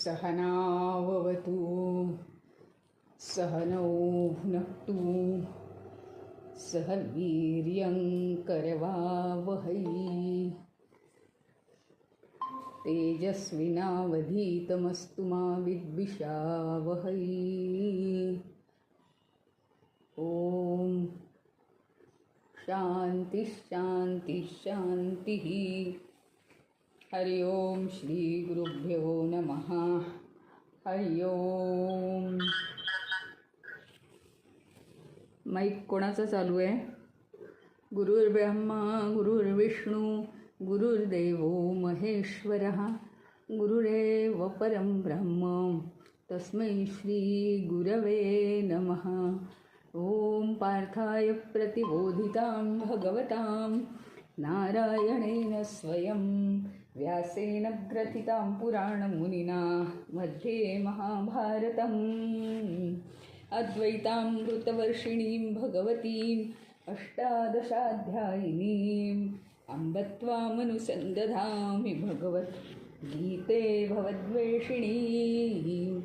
सहनाववतु सहनौ भुनक्तु सह वीर्यं करवावहै तेजस्विनावधीतमस्तु मा विद्विषावहै। ओम शांति शांति शांति। हरि ओम श्री गुरुभ्यो नमः। हरि ओम। माईक कोणाचा चालू आहे? गुरुर्ब्रह्मा गुरुर्विष्णू गुरुर्देवो महेश्वरः गुरुरेव परं ब्रह्म तस्मै श्री गुरवे नमः। ओम पार्थाय प्रतिबोधितां भगवतां नारायणेन स्वयं व्यासेन ग्रथितां पुराणमुनिना मध्ये महाभारतम् अद्वैतामृतवर्षिणीं भगवतीम् अष्टादशाध्यायिनीम् अम्ब त्वामनुसन्दधामि भगवद्गीते भवद्वेषिणीम्।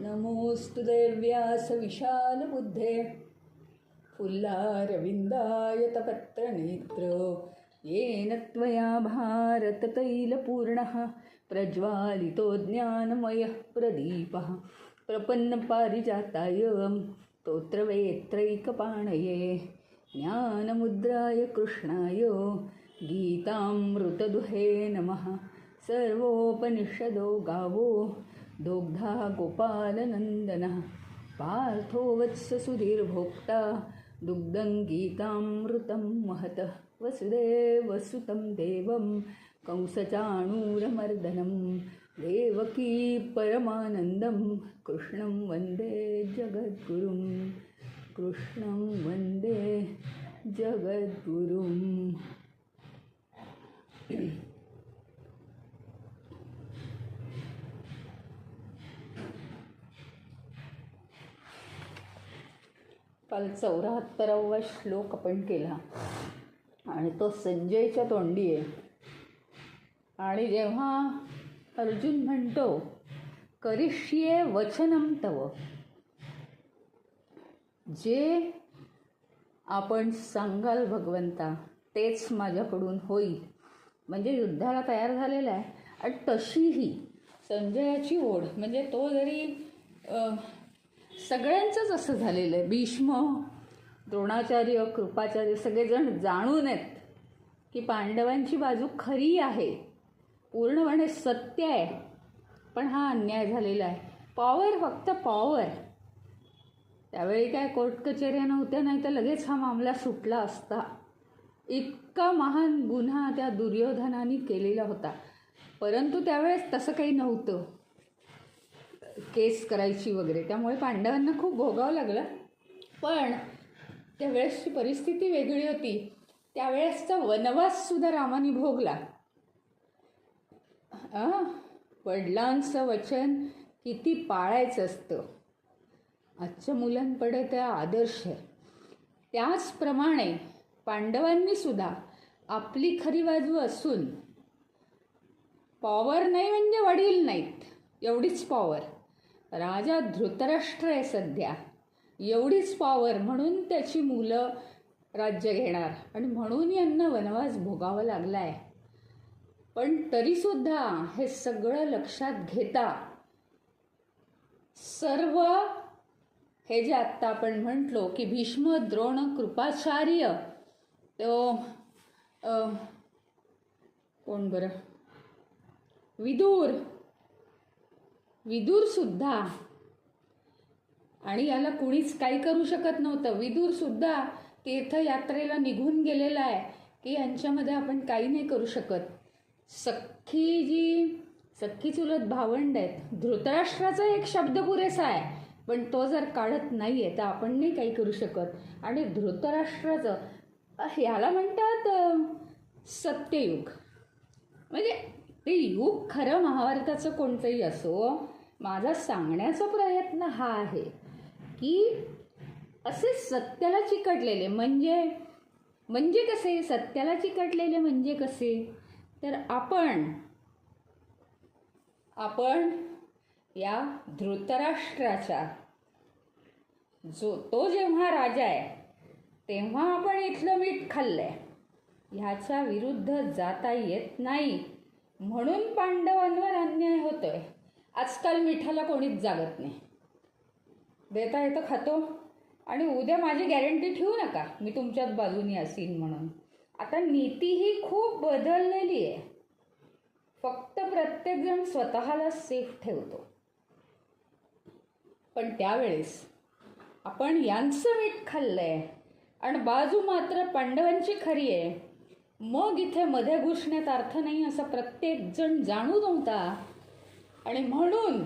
नमोऽस्तु देव्यासविशालबुद्धे फुल्लारविन्दायतपत्रनेत्र येन त्वया भारततैलपूर्णः प्रज्वालितो ज्ञानमयः प्रदीपः प्रपन्नपारिजाताय स्तोत्रवेत्रैकपाणये ज्ञानमुद्राय कृष्णाय गीतामृतदुहे नमः। सर्वोपनिषदो गावो दोग्धा गोपालनन्दनः पार्थो वत्ससुधीर्भोक्ता दुग्धं गीतामृतं महतः वसुदेवसुतं देवं कंसचाणूरमर्दनं देवकी परमानन्दं कृष्णं वन्दे जगद्गुरुं कृष्णं वन्दे जगद्गुरुं। काल 74वा श्लोक आपण केला आणि तो संजयच्या तोंडी आहे। आणि जेव्हा अर्जुन म्हणतो करिष्ये वचनं तव, जे आपण सांगाल भगवंता तेच माझ्याकडून होईल, म्हणजे युद्धाला तयार झालेला आहे। आणि तशीही संजयाची ओढ, म्हणजे तो जरी सगळ्यांचंच असं झालेलं आहे, भीष्म द्रोणाचार्य कृपाचार्य सगळेजण जाणून आहेत की पांडवांची बाजू खरी आहे, पूर्णपणे सत्य आहे, पण हा अन्याय झालेला आहे। पॉवर, फक्त पॉवर। त्यावेळी काय कोर्ट कचेऱ्या नव्हत्या, नाही तर लगेच हा मामला सुटला असता। इतका महान गुन्हा त्या दुर्योधनाने केलेला होता, परंतु त्यावेळेस तसं काही नव्हतं केस करायची वगैरे, त्यामुळे पांडवांना खूप भोगावं लागलं। पण त्यावेळेसची परिस्थिती वेगळी होती। त्यावेळेसचा वनवाससुद्धा रामाने भोगला। वडिलांचं वचन किती पाळायचं असतं, आजच्या मुलांकडे त्या आदर्श आहे। त्याचप्रमाणे पांडवांनी सुद्धा आपली खरी बाजू असून, पॉवर नाही म्हणजे वडील नाहीत एवढीच पॉवर, राजा धृतराष्ट्र आहे सध्या एवढीच पॉवर, म्हणून त्याची मुलं राज्य घेणार आणि म्हणून यांना वनवास भोगावा लागला आहे। पण तरीसुद्धा हे सगळं लक्षात घेता सर्व हे जे आत्ता आपण म्हटलो की भीष्म द्रोण कृपाचार्य, तो कोण बरं, विदूर सुद्धा, आणि याला कुणीच काही करू शकत नव्हतं। विदूर सुद्धा तीर्थयात्रेला निघून गेलेला आहे की यांच्यामध्ये आपण काही नाही करू शकत। सख्खी चुलत भावंड आहेत, धृतराष्ट्राचा एक शब्द पुरेसा आहे, पण तो जर काढत नाही आहे तर आपण नाही काही करू शकत। आणि धृतराष्ट्राचं याला म्हणतात सत्ययुग, म्हणजे ते युग खरं महाभारताचं कोणतंही असो, माझा सांगण्याचा प्रयत्न हा आहे की असे सत्याला चिकटलेले म्हणजे कसे, सत्याला चिकटलेले म्हणजे कसे, तर आपण या धृतराष्ट्राच्या तो जेव्हा राजा आहे तेव्हा आपण इथलं मीठ खाल्लंय, ह्याच्या विरुद्ध जाता येत नाही, म्हणून पांडवांवर अन्याय होतोय. आजकाल मिठाला कोणीच जागत नाही. देता येतं खातो आणि उद्या माझी गॅरंटी ठेवू नका मी तुमच्याच बाजूनी असीन म्हणून. आता नीती ही खूप बदललेली आहे. फक्त प्रत्येकजण स्वतःला सेफ ठेवतो. पण त्यावेळेस आपण यांचं मीठ खाल्लंय आणि बाजू मात्र पांडवांची खरी आहे, मग इथे मध्ये घुसण्यात अर्थ नाही असं प्रत्येकजण जाणून होता. आणि म्हणून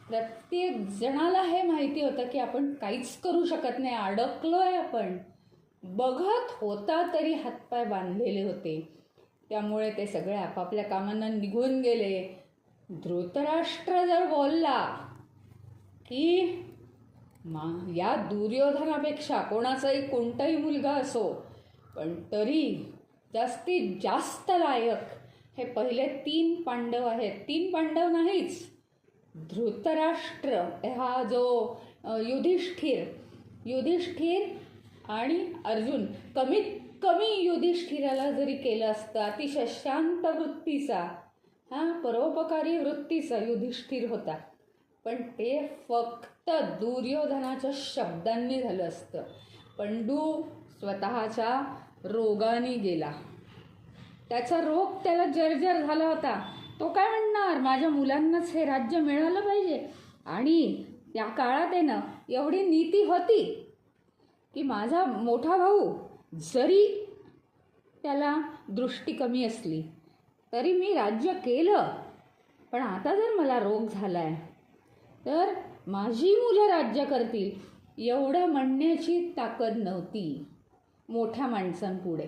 प्रत्येक जणाला हे माहिती होतं की आपण काहीच करू शकत नाही, अडकलोय आपण. बघत होता तरी हातपाय बांधलेले होते. त्यामुळे ते सगळे आपापल्या कामांना निघून गेले. धृतराष्ट्र जर बोलला की या दुर्योधनापेक्षा कोणाचाही कोणताही मुलगा असो पण तरी जास्तीत जास्त लायक हे पहिले 3 पांडव आहेत. 3 पांडव नाहीच, धृतराष्ट्र हा जो युधिष्ठिर आणि अर्जुन, कमीत कमी युधिष्ठिराला जरी केलं असतं, अतिशय शांत वृत्तीचा परोपकारी वृत्तीचा युधिष्ठिर होता, पण ते फक्त दुर्योधनाच्या शब्दांनी झालं असतं. पंडू स्वतःच्या रोगाने गेला. त्याचा रोग त्याला जर्जर झाला होता. तो काय म्हणणार, माझ्या मुलांनाच हे राज्य मिळालं पाहिजे. आणि त्या काळात आहे ना एवढी नीती होती की माझा मोठा भाऊ जरी त्याला दृष्टी कमी असली तरी मी राज्य केलं, पण आता जर मला रोग झालाय तर माझी मुलं राज्य करतील, एवढं म्हणण्याची ताकद नव्हती मोठ्या माणसांपुढे.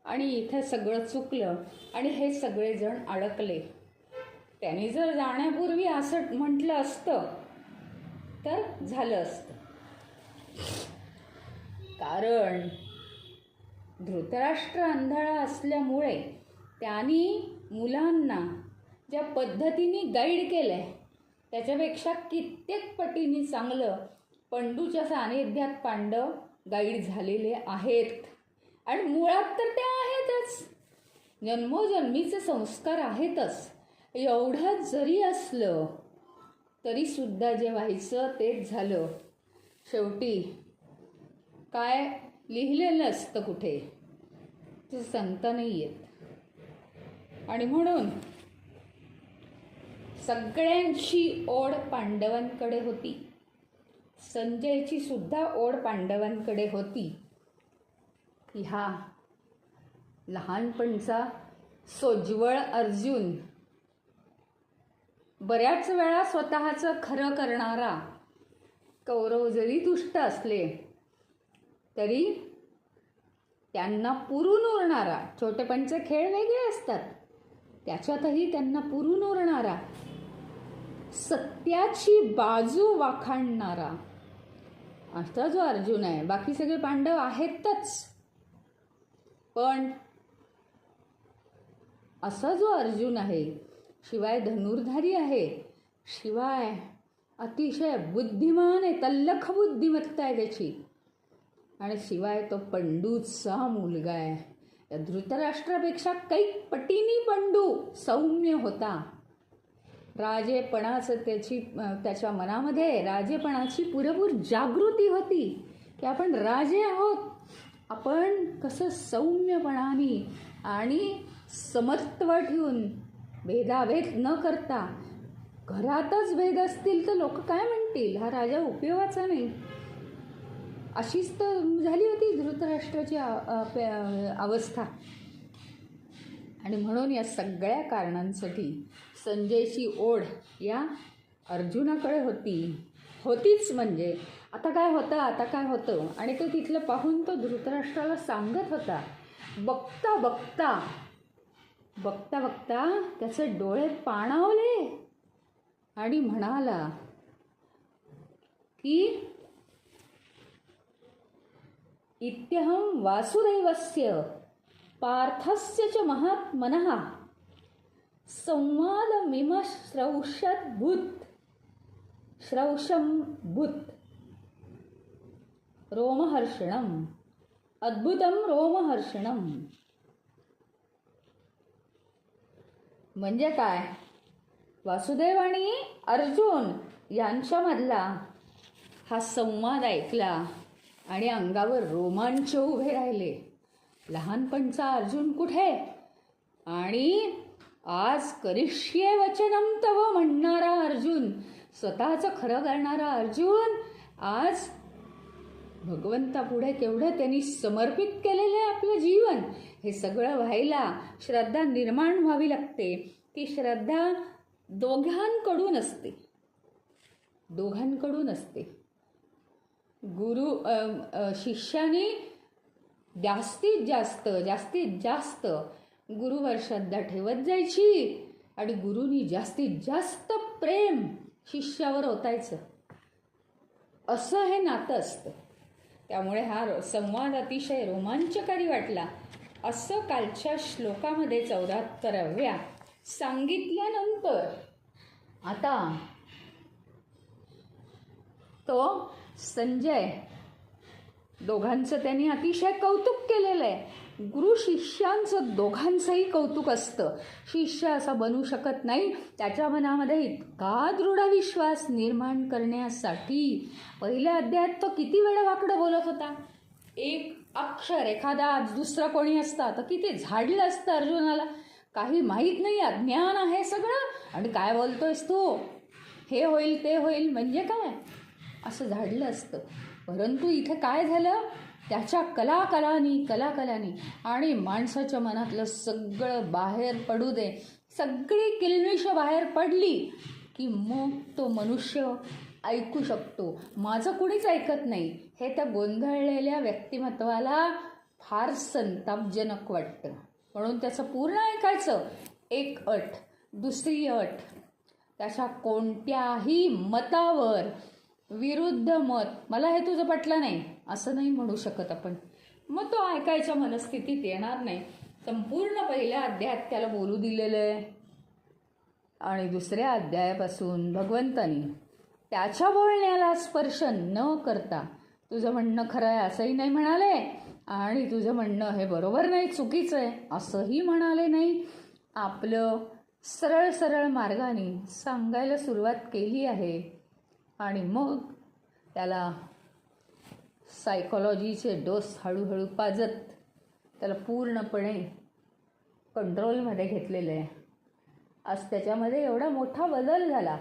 आणि इथे सगळं चुकलं आणि हे सगळेजण अडकले. त्याने जर जाण्यापूर्वी असं म्हटलं असतं तर झालं असतं. कारण धृतराष्ट्र आंधळा असल्यामुळे त्यांनी मुलांना ज्या पद्धतीने गाईड केलंय त्याच्यापेक्षा कित्येक पटीने चांगलं पंडूच्या सानिध्यात पांडव गाईड झालेले आहेत. आणि मुळात तर ते आहेतच, जन्मोजन्मीचे संस्कार आहेतच. एवढं जरी असलं तरी सुद्धा जे व्हायचं तेच झालं. शेवटी काय लिहिलेलं असतं कुठे ते सांगता नाही येत. आणि म्हणून सगळ्यांची ओढ पांडवांकडे होती. संजयची सुद्धा ओढ पांडवांकडे होती की हा लहानपणचा सोज्वळ अर्जुन, बऱ्याच वेळा स्वतःचं खरं करणारा, कौरव जरी दुष्ट असले तरी त्यांना पुरून उरणारा, छोटेपणचे खेळ वेगळे असतात त्याच्यातही त्यांना पुरून उरणारा, सत्याची बाजू वाखाणणारा असा जो अर्जुन आहे. बाकी सगळे पांडव आहेतच, पण असा जो अर्जुन आहे, शिवाय धनुर्धारी आहे, शिवाय अतिशय बुद्धिमान आहे, तल्लख बुद्धिमत्ता आहे त्याची, आणि शिवाय तो पंडूचा मुलगा आहे. या धृतराष्ट्रापेक्षा कैक पटीनी पंडू सौम्य होता. राजेपणाचं त्याच्या मनामध्ये राजेपणाची पुरेपूर जागृती होती की आपण राजे आहोत. आपण कसं सौम्यपणाने आणि समत्व ठेवून, भेदाभेद न करता, घरातच भेद असतील तर लोक काय म्हणतील, हा राजा उपयोगाचा नाही, अशीच तर झाली होती धृतराष्ट्राची अवस्था. आणि म्हणून या सगळ्या कारणांसाठी संजयची ओढ या अर्जुनाकडे होतीच. म्हणजे आता काय होतं आणि तो तिथलं पाहून तो धृतराष्ट्राला सांगत होता. बघता बघता त्याचे डोळे पाणावले आणि म्हणाला की इत्यहं वासुदेवस्य पार्थस्य च महात्मनः संवाद मिम श्रौषम भूत रोमहर्षणम अद्भुतम रोमहर्षणम. म्हणजे काय? वासुदेव आणि अर्जुन यांच्यामधला हा संवाद ऐकला आणि अंगावर रोमांच उभे राहिले. लहानपणचा अर्जुन कुठे आणि आज करिष्ये वचनम तव म्हणणारा अर्जुन, स्वतःचं खरं करणारा अर्जुन आज भगवंतापुढे केवढं त्यांनी समर्पित केलेलं आहे आपलं जीवन. हे सगळं व्हायला श्रद्धा निर्माण व्हावी लागते. ती श्रद्धा दोघांकडून असते. शिष्याने जास्तीत जास्त गुरुवर श्रद्धा ठेवत जायची आणि गुरुनी जास्तीत जास्त प्रेम शिष्यावर ओतायचं. असं हे नातं असतं. त्यामुळे हा संवाद अतिशय रोमांचकारी वाटला. असं कालच्या श्लोकामध्ये 74व्या सांगितल्यानंतर आता तो संजय दोघांचं त्यांनी अतिशय कौतुक केलेलं आहे. गुरु शिष्यांचं दोघांचंही कौतुक असतं. शिष्य असा बनू शकत नाही. त्याच्या मनामध्ये इतका दृढ विश्वास निर्माण करण्यासाठी पहिल्या अध्यायात तो किती वेळावाकडं बोलत होता. एक अक्षर एखादा दुसरं कोणी असता तर किती झाडलं असतं अर्जुनाला. काही माहीत नाही, अज्ञान आहे सगळं आणि काय बोलतोयस तू, हे होईल ते होईल म्हणजे काय असं झाडलं असतं. परंतु इथे काय झालं, त्याच्या कलाकलानी आणि माणसाच्या मनातलं सगळं बाहेर पडू दे, सगळी किल्मिष बाहेर पडली की मग तो मनुष्य ऐकू शकतो. माझं कुणीच ऐकत नाही हे त्या गोंधळलेल्या व्यक्तिमत्वाला फार संतापजनक वाटतं. म्हणून त्याचं पूर्ण ऐकायचं. एक अट, दुसरी अट, त्याच्या कोणत्याही मतावर विरुद्ध मत, मला हे तुझं पटलं नाही असं नाही म्हणू शकत आपण. मग तो ऐकायच्या मनस्थितीत येणार नाही. संपूर्ण पहिल्या अध्यायात त्याला बोलू दिलेलं आहे आणि दुसऱ्या अध्यायापासून भगवंतानी त्याच्या बोलण्याला स्पर्श न करता तुझं म्हणणं खरं आहे असंही नाही म्हणाले आणि तुझं म्हणणं हे बरोबर नाही चुकीचं आहे असंही म्हणाले नाही. आपलं सरळ मार्गाने सांगायला सुरुवात केली आहे आणि मग त्याला सायकॉलॉजीचे डोस हळूहळू पाजत त्याला पूर्णपणे कंट्रोलमध्ये घेतलेलं आहे. आज त्याच्यामध्ये एवढा मोठा बदल झाला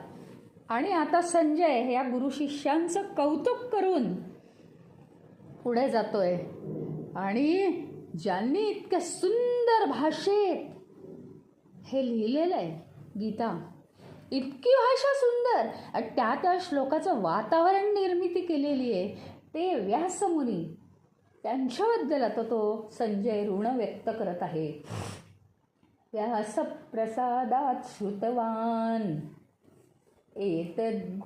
आणि आता संजय या गुरुशिष्यांचं कौतुक करून पुढे जातोय आणि ज्यांनी इतक्या सुंदर भाषेत हे लिहिलेलं आहे गीता, इतकी भाषा सुंदर आणि त्या श्लोकाचं वातावरण निर्मिती केलेली आहे ते व्यासमुनी, त्यांच्याबद्दल आता तो संजय ऋण व्यक्त करत आहे. व्यासप्रसादात् श्रुतवान् एतद्गुह्यमहं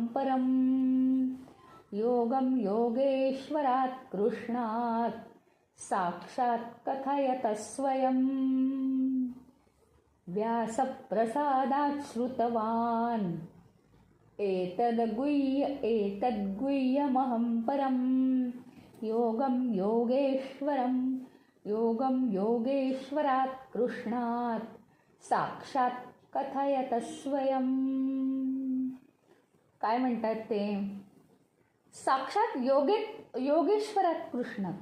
परं योगं योगेश्वरात् कृष्णात् साक्षात् कथयत स्वयं. व्यासप्रसादात् श्रुतवान् एतद्गुह्यमहं परं योगं योगेश्वरात् कृष्णात् साक्षात् कथयत स्वयं. काय म्हणतात ते? साक्षात योगेश्वरात कृष्णात,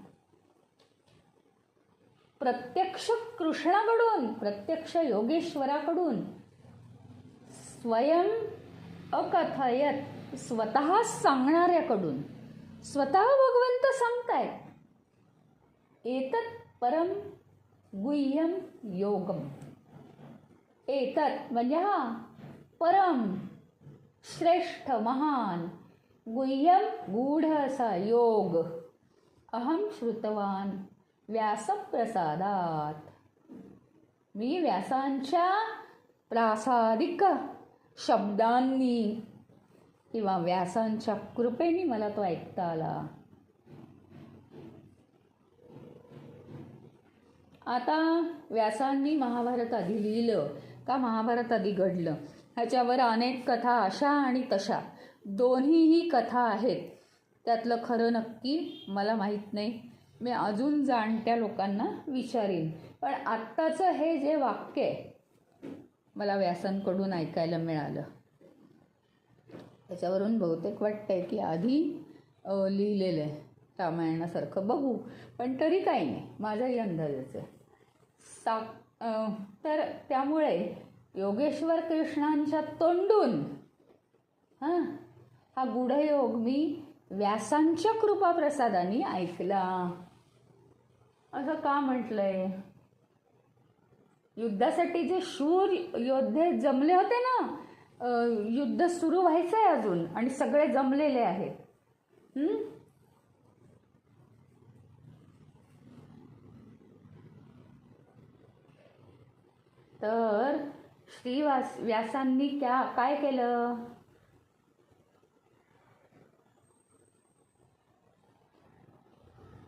प्रत्यक्ष कृष्णाकडून, प्रत्यक्ष योगेश्वराकडून, स्वयं अकथयत स्वतः सांगणाऱ्याकडून, स्वतः भगवंत सांगतायत. एतत् परम गुह्यम योगम. एतत् म्हणजे हा परम श्रेष्ठ महान, गुह्यम गूढ असा योग, अहम श्रुतवान व्यासप्रसादात, मी व्यासांच्या प्रासादिक शब्दांनी किंवा व्यासांच्या कृपेने मला तो ऐकता आला. आता व्यासांनी महाभारत आधी लिहिलं का महाभारत आधी घडलं ह्याच्यावर अनेक कथा अशा आणि तशा दोन्हीही कथा आहेत. त्यातलं खरं नक्की मला माहीत नाही. मी अजून जाणत्या लोकांना विचारीन. पण आत्ताचं हे जे वाक्य आहे मला व्यासांकडून ऐकायला मिळालं त्याच्यावरून बहुतेक वाटतंय की आधी लिहिलेलं आहे रामायणासारखं. बघू, पण तरी काही नाही, माझाही अंदाजच आहे. तर त्यामुळे योगेश्वर कृष्णांच्या तोंडून हा गूढयोग मी व्यासांच्या कृपाप्रसादाने ऐकला. असं का म्हटलंय? युद्धासाठी जे शूर योद्धे जमले होते ना, युद्ध सुरू व्हायचंय अजून आणि सगळे जमलेले आहेत. तर व्यासांनी काय केलं?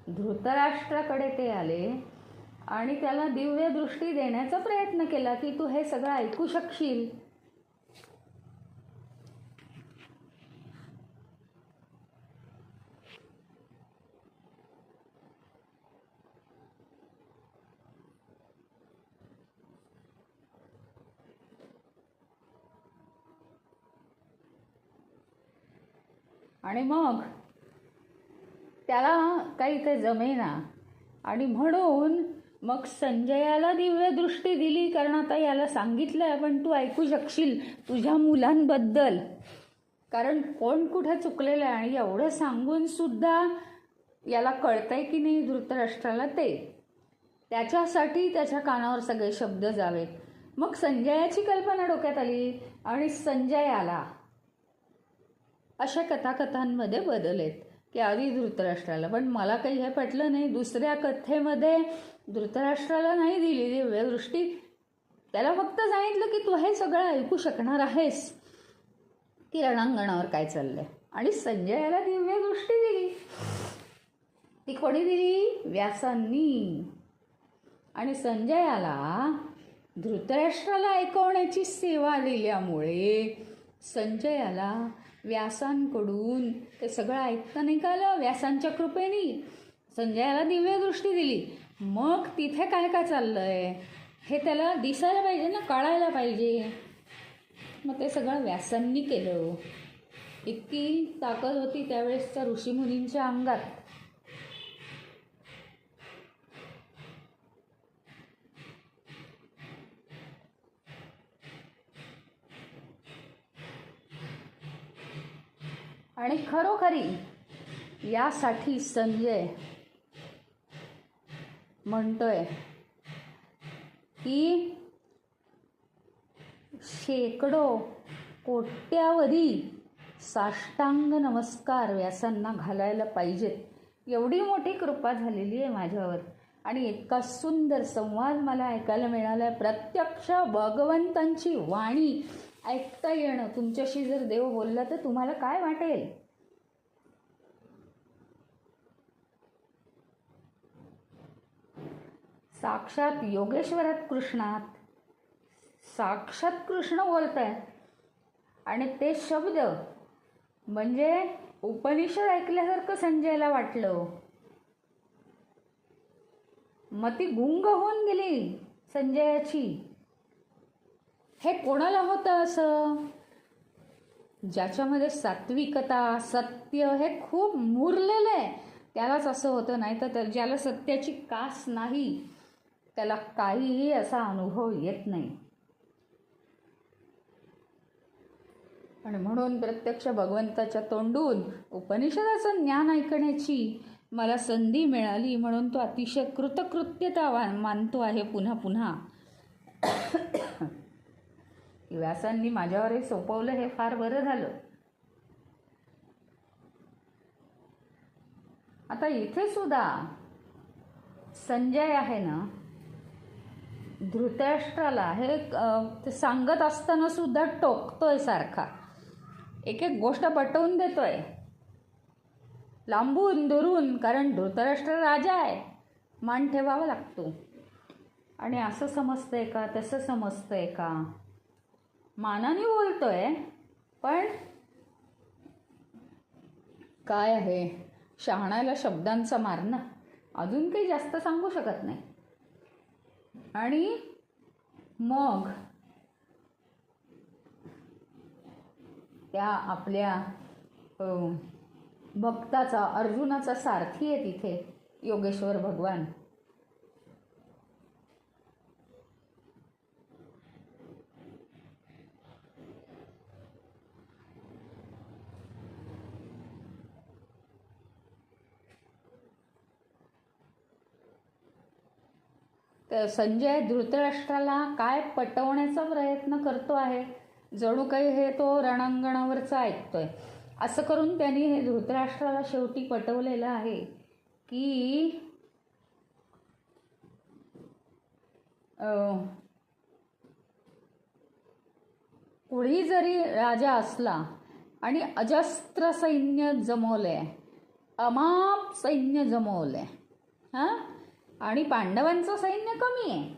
धृतराष्ट्राकडे ते आले आणि त्याला दिव्य दृष्टी देण्याचा प्रयत्न केला की तू हे सगळं ऐकू शकशील. आणि मग त्याला काही ते जमेना आणि म्हणून मग संजयाला दिव्य दृष्टी दिली. कारण आता याला सांगितलं आहे पण तू ऐकू शकशील तुझ्या मुलांबद्दल. कारण कोण कुठे चुकलेलं आहे आणि एवढं सांगून सुद्धा याला कळतंय की नाही धृतराष्ट्राला ते. त्याच्यासाठी त्याच्या कानावर सगळे शब्द जावेत. मग संजयाची कल्पना डोक्यात आली आणि संजयाला अशा कथाकथांमध्ये बदल आहेत की आधी धृतराष्ट्राला. पण मला काही हे पटलं नाही. दुसऱ्या कथेमध्ये धृतराष्ट्राला नाही दिली दिव्यदृष्टी. त्याला फक्त सांगितलं की तू हे सगळं ऐकू शकणार आहेस की रणांगणावर काय चाललंय. आणि संजयाला दिव्यदृष्टी दिली. ती कोणी दिली? व्यासांनी. आणि संजयाला धृतराष्ट्राला ऐकवण्याची सेवा दिल्यामुळे संजयाला व्यासांकडून ते सगळं ऐकता नाही का आलं. व्यासांच्या कृपेने संजयाला दिव्यदृष्टी दिली. मग तिथे काय काय चाललंय हे त्याला दिसायला पाहिजे ना, कळायला पाहिजे. मग ते सगळं व्यासांनी केलं. इतकी ताकद होती त्यावेळेसच्या ऋषीमुनींच्या अंगात. आणि खरोखरी यासाठी संजय म्हणतोय की शेकडो कोट्यावधी साष्टांग नमस्कार व्यासांना घालायला पाहिजेत. एवढी मोठी कृपा झालेली आहे माझ्यावर आणि इतका सुंदर संवाद मला ऐकायला मिळाला आहे. प्रत्यक्ष भगवंतांची वाणी ऐकता येणं. तुमच्याशी जर देव बोलला तर तुम्हाला काय वाटेल? साक्षात योगेश्वरात कृष्णात साक्षात कृष्ण बोलत आहेत आणि ते शब्द म्हणजे उपनिषद ऐकल्यासारखं संजयला वाटलं. मग ती गुंग होऊन गेली संजयाची. हे कोणाला होतं असं? ज्याच्यामध्ये सात्विकता सत्य हे खूप मुरलेलं आहे त्यालाच असं होतं. नाही तर ज्याला सत्याची कास नाही त्याला काहीही असा अनुभव येत नाही. आणि म्हणून प्रत्यक्ष भगवंताच्या तोंडून उपनिषदाचं ज्ञान ऐकण्याची मला संधी मिळाली म्हणून तो अतिशय कृतकृत्यता मानतो आहे पुन्हा पुन्हा. व्यासांनी माझ्यावर हे सोपवलं हे फार बरं झालं. आता इथे सुद्धा संजय आहे ना धृतराष्ट्राला हे सांगत असताना सुद्धा टोकतोय सारखा. एक एक गोष्ट पटवून देतोय लांबून दुरून. कारण धृतराष्ट्र राजा आहे, मान ठेवावा लागतो. आणि असं समजतंय का, तसं समजतंय का, मानाने बोलतोय, पण काय आहे, शहाण्याला शब्दांचा मार ना, अजून काही जास्त सांगू शकत नाही. आणि मग त्या आपल्या भक्ताचा, अर्जुनाचा सारथी आहे तिथे योगेश्वर भगवान. संजय धृतराष्ट्राला काय पटवण्याचा प्रयत्न करतो आहे, जणू काही हे तो रणांगणावरचा ऐकतोय. असं करून त्यांनी हे धृतराष्ट्राला शेवटी पटवलेलं आहे की कुणी जरी राजा असला आणि अजस्त्र सैन्य जमवलंय, अमाप सैन्य जमवलंय, हां, आणि पांडवांचं सैन्य कमी आहे,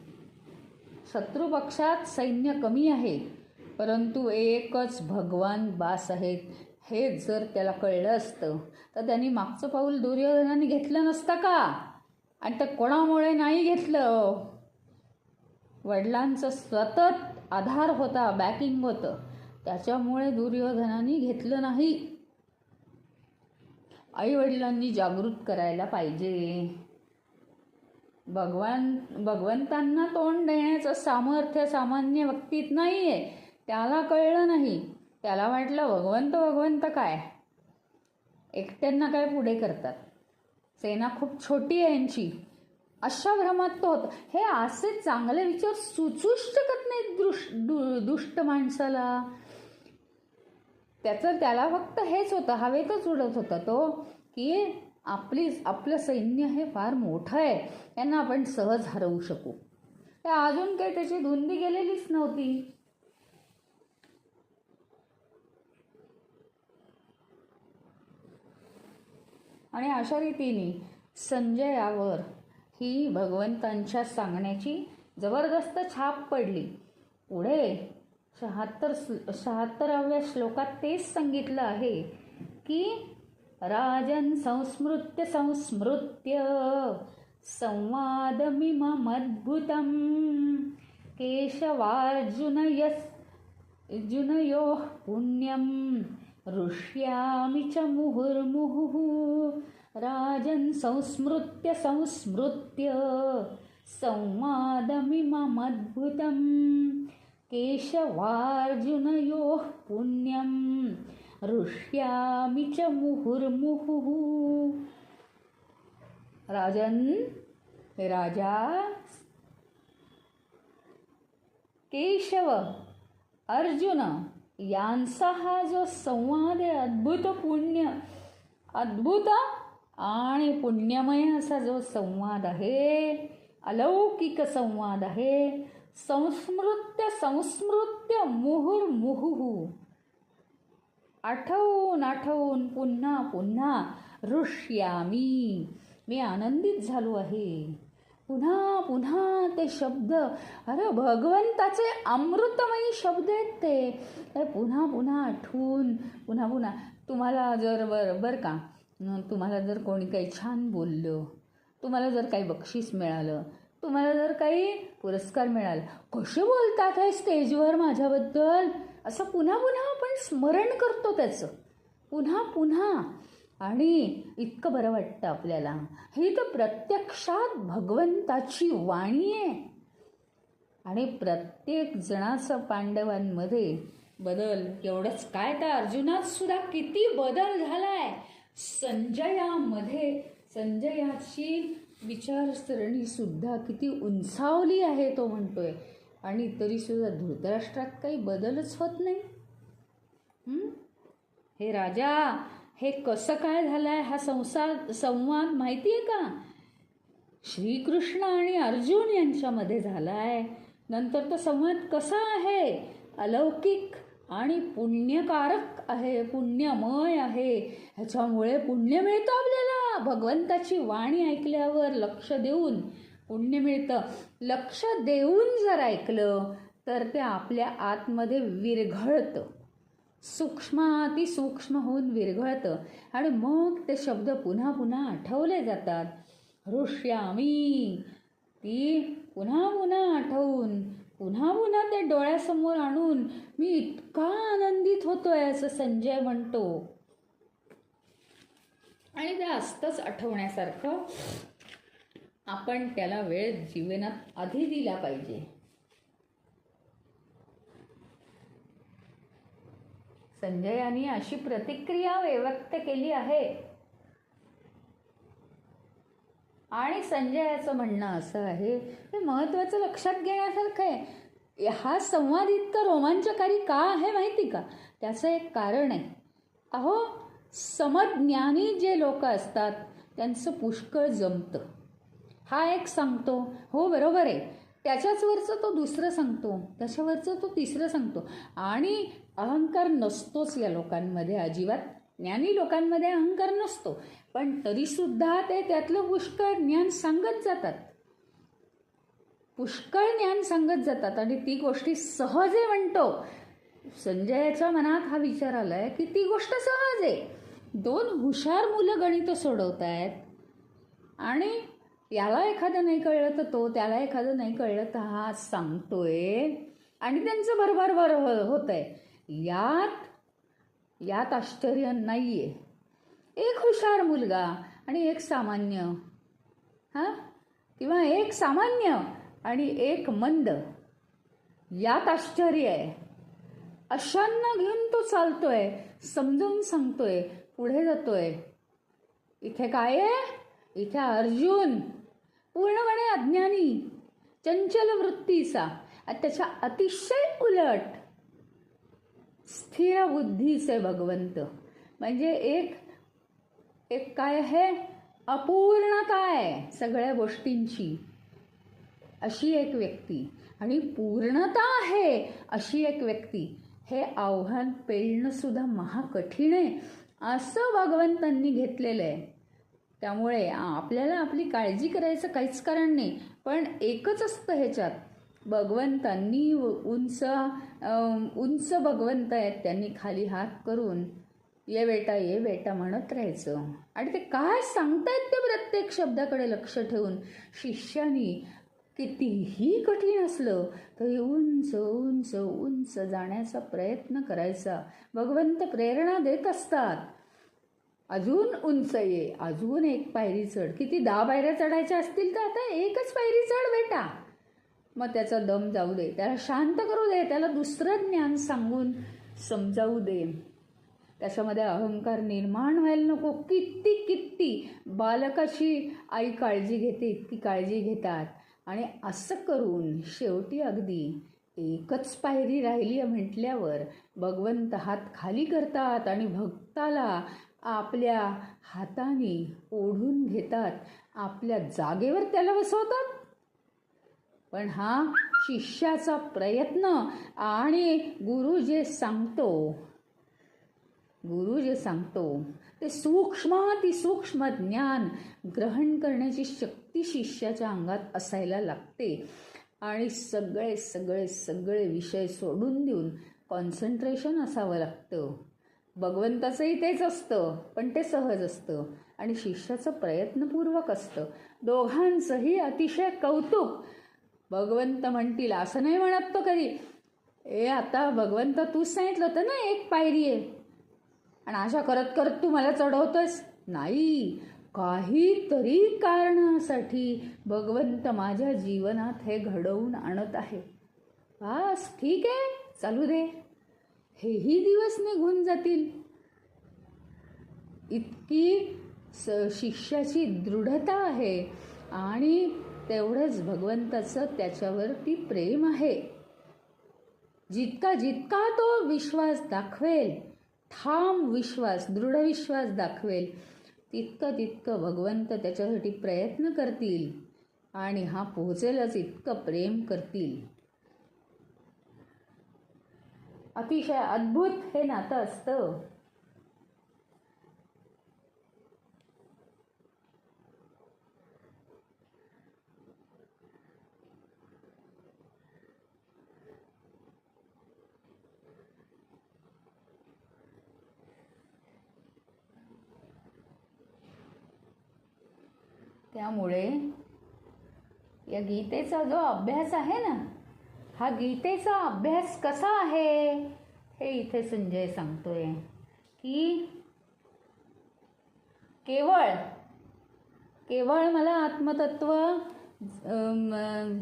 शत्रू पक्षात सैन्य कमी आहे, परंतु एकच भगवान बास आहेत, हे जर त्याला कळलं असतं तर त्यांनी मागचं पाऊल दुर्योधनाने घेतलं नसतं का? आणि ते कोणामुळे नाही घेतलं? वडिलांचं सतत आधार होता, बॅकिंग होतं, त्याच्यामुळे दुर्योधनाने घेतलं नाही. आईवडिलांनी जागृत करायला पाहिजे. भगवंतांना तोंड देण्याचं सामर्थ्य सामान्य व्यक्तीत नाही आहे. त्याला कळलं नाही. त्याला वाटलं भगवंत काय, एकट्यांना काय पुढे करतात, सेना खूप छोटी आहे यांची, अशा भ्रमात तो होता. हे असे चांगले विचार सुचूच शकत नाहीत दुष्ट माणसाला. त्याला फक्त हेच होतं, हवेतच उडत होता तो, की आपलं सैन्य हे फार मोठं आहे, यांना आपण सहज हरवू शकू. अजून काही त्याची धुंदी गेलेलीच नव्हती. आणि अशा रीतीने संजयावर ही भगवंतांच्या सांगण्याची जबरदस्त छाप पडली. पुढे 76व्या श्लोकात तेच सांगितलं आहे की राजन् संस्मृत्य संवादमिममद्भुतं केशवार्जुनयोः पुण्यं ऋष्यामि च मुहुर्मुहुः. राजन् संस्मृत्य संवादमिममद्भुतं केशवार्जुनयोः पुण्यं ऋष्यामि च मुहुर्मुहुः. राजन, हे राजा, केशव, अर्जुन यांचा हा जो संवाद आहे, अद्भुत आणि पुण्यमय असा जो संवाद आहे, अलौकिक संवाद आहे, संस्मृत्य मुहुर्मुहुः, आठवून पुन्हा ऋष्यामी, मी आनंदित झालो आहे. पुन्हा ते शब्द, अरे भगवंताचे अमृतमयी शब्द आहेत ते. पुन्हा आठवून पुन्हा तुम्हाला जर बरं का, तुम्हाला जर कोणी काही छान बोललं, तुम्हाला जर काही बक्षीस मिळालं, तुम्हाला जर काही पुरस्कार मिळाला, कसे बोलतात हे स्टेजवर माझ्याबद्दल, असं पुन्हा आपण स्मरण करतो त्याचं पुन्हा. आणि इतकं बरं वाटतं आपल्याला. ही तर प्रत्यक्षात भगवंताची वाणी आहे. आणि प्रत्येक जणाचं पांडवांमध्ये बदल, एवढंच काय तर अर्जुनात सुद्धा किती बदल झालाय. संजयाची विचारसरणी सुद्धा किती उंचावली आहे तो म्हणतोय. आणि तरी सुद्धा धृतराष्ट्रात काही बदलच होत नाही. हे राजा, हे कसं काय झालंय हा संवाद माहिती आहे का? श्रीकृष्ण आणि अर्जुन यांच्यामध्ये झालाय. नंतर तो संवाद कसा आहे? अलौकिक आणि पुण्यकारक आहे, पुण्यमय आहे. ह्याच्यामुळे पुण्य मिळतं आपल्याला. भगवंताची वाणी ऐकल्यावर लक्ष देऊन पुण्य मिळतं. लक्ष देऊन जर ऐकलं तर ते आपल्या आतमध्ये विरघळतं, सूक्ष्मातिसूक्ष्म होऊन विरघळतं आणि मग ते शब्द पुन्हा पुन्हा आठवले जातात. हृष्यामी, ती पुन्हा पुन्हा आठवून पुन्हा पुन्हा ते डोळ्यासमोर आणून मी इतका आनंदित होतोय असं संजय म्हणतो. आणि ते असतंच आठवण्यासारखं. आपण त्याला वेळ जीवनात आधी दिला पाहिजे. संजयाने अशी प्रतिक्रिया व्यक्त केली आहे. आणि संजयाचं म्हणणं असं आहे, हे महत्त्वाचं लक्षात घेण्यासारखं आहे. हा संवाद इतका रोमांचकारी का आहे माहिती का? त्याचं एक कारण आहे. अहो, समज्ञानी जे लोक असतात त्यांचं पुष्कळ जमतं. हा एक सांगतो, हो बरोबर आहे, त्याच्याच वरचं तो दुसरं सांगतो, त्याच्यावरचं तो तिसरं सांगतो. आणि अहंकार नसतोच या लोकांमध्ये अजिबात. ज्ञानी लोकांमध्ये अहंकार नसतो, पण तरीसुद्धा ते त्यातलं पुष्कळ ज्ञान सांगत जातात, पुष्कळ ज्ञान सांगत जातात. आणि ती गोष्टी सहज आहे म्हणतो. संजयाच्या मनात हा विचार आलाय की ती गोष्ट सहज आहे. 2 हुशार मुलं गणित सोडवत आहेत आणि याला एखादं नाही कळलं तर तो, त्याला एखादं नाही कळलं तर हा सांगतोय आणि त्यांचं बरोबर होत आहे. यात आश्चर्य नाहीये. एक हुशार मुलगा आणि एक सामान्य, किंवा एक सामान्य आणि एक मंद, यात आश्चर्य आहे. अशांना घेऊन तो चालतोय, समजावून सांगतोय, पुढे जातोय. इथे काय आहे? इथे अर्जुन पूर्णपणे अज्ञानी, चंचल वृत्तीचा, त्याच्या अतिशय उलट स्थिर बुद्धीचे भगवंत. म्हणजे एक काय आहे? अपूर्णता आहे सगळ्या गोष्टींची अशी एक व्यक्ती, आणि पूर्णता आहे अशी एक व्यक्ती. हे आव्हान पेलणं सुद्धा महाकठीण आहे असं भगवंतांनी घेतलेलं आहे. त्यामुळे आपल्याला आपली काळजी करायचं काहीच कारण नाही. पण एकच असतं ह्याच्यात, भगवंतांनी उंच भगवंत आहेत, त्यांनी खाली हात करून ये बेटा म्हणत राहायचं. आणि ते काय सांगतायत ते प्रत्येक शब्दाकडे लक्ष ठेवून शिष्यानी कितीही कठीण असलं तरी उंच उंच उंच जाण्याचा प्रयत्न करायचा. भगवंत प्रेरणा देत असतात, अजून उंच ये, अजून एक पायरी चढ. किती 10 पायऱ्या चढायच्या असतील तर आता एकच पायरी चढ बेटा. मग त्याचा दम जाऊ दे, त्याला शांत करू दे, त्याला दुसरं ज्ञान सांगून समजावू दे. त्याच्यामध्ये अहंकार निर्माण व्हायला नको. किती बालकाची आई काळजी घेते इतकी काळजी घेतात. आणि असं करून शेवटी अगदी एकच पायरी राहिली म्हटल्यावर भगवंत हात खाली करतात आणि भक्ताला आपल्या हाताने ओढून घेतात, आपल्या जागेवर त्याला बसवतात. पण हा शिष्याचा प्रयत्न आणि गुरु जे सांगतो ते सूक्ष्म ज्ञान ग्रहण करण्याची शक्ती शिष्याच्या अंगात असायला लागते. आणि सगळे विषय सोडून देऊन कॉन्सन्ट्रेशन असावं लागतं. भगवंताचंही तेच असतं, पण ते सहज असतं. आणि शिष्याचं प्रयत्नपूर्वक असतं. दोघांचंही अतिशय कौतुक. भगवंत म्हणतील, असं नाही म्हणत तो कधी, आता भगवंत तूच सांगितलं होतं ना एक पायरी आहे, आणि अशा करत करत तू मला चढवतोस. नाही, काहीतरी कारणासाठी भगवंत माझ्या जीवनात हे घडवून आणत आहे. बस ठीक आहे, चालू दे, हेही दिवस निघून जातील. इतकी शिष्याची दृढता आहे. आणि तेवढंच भगवंताचं त्याच्यावरती प्रेम आहे. जितका तो विश्वास दाखवेल, ठाम विश्वास, दृढ विश्वास दाखवेल, तितकं भगवंत त्याच्यासाठी प्रयत्न करतील आणि हा पोहोचेलच इतकं प्रेम करतील. अतिशय अद्भुत हे नातं असतं. त्यामुळे या गीतेचा जो अभ्यास आहे ना, हा गीतेचा अभ्यास कसा आहे हे इथे संजय सांगतोय की केवळ मला आत्मतत्व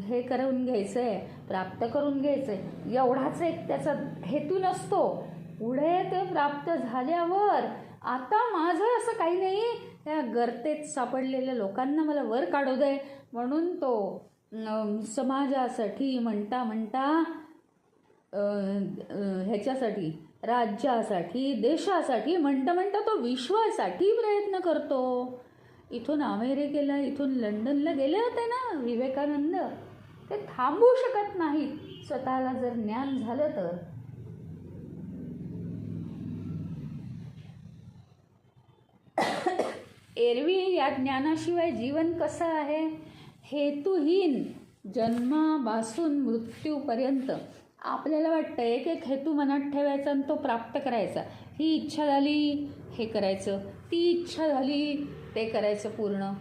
हे करून घ्यायचं आहे, प्राप्त करून घ्यायचं आहे, एवढाच एक त्याचा हेतू नसतो. पुढे ते प्राप्त झाल्यावर आता माझं असं काही नाही, त्या गर्तेत सापडलेल्या लोकांना मला वर काढू दे म्हणून तो समाजासाठी म्हणता ह्याच्यासाठी, राज्यासाठी, देशासाठी म्हणता तो विश्वासाठी प्रयत्न करतो. इथून अमेरिकेला, इथून लंडनला गेले होते ना विवेकानंद, ते थांबू शकत नाहीत स्वतःला जर ज्ञान झालं तर. एरवी या ज्ञानाशिवाय जीवन कसं आहे, हेतुहीन जन्मापासून मृत्यूपर्यंत आपल्याला वाटतं एक हेतू मनात ठेवायचा आणि तो प्राप्त करायचा. ही इच्छा झाली हे करायचं, ती इच्छा झाली ते करायचं पूर्ण.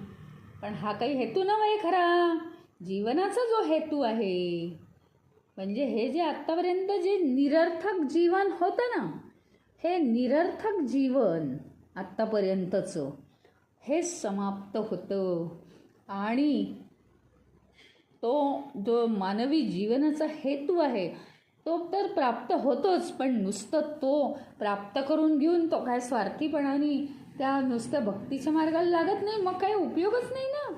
पण हा काही हेतू नव्हे खरा. जीवनाचा जो हेतू आहे, म्हणजे हे जे आत्तापर्यंत जे निरर्थक जीवन होतं ना, हे निरर्थक जीवन आत्तापर्यंतचं हे समाप्त होतं. आणि तो जो मानवी जीवनाचा हेतू आहे तो तर प्राप्त होतोच, पण नुसतं तो प्राप्त करून घेऊन तो काय स्वार्थीपणाने त्या नुसत्या भक्तीच्या मार्गाला लागत नाही, मग काय उपयोगच नाही ना.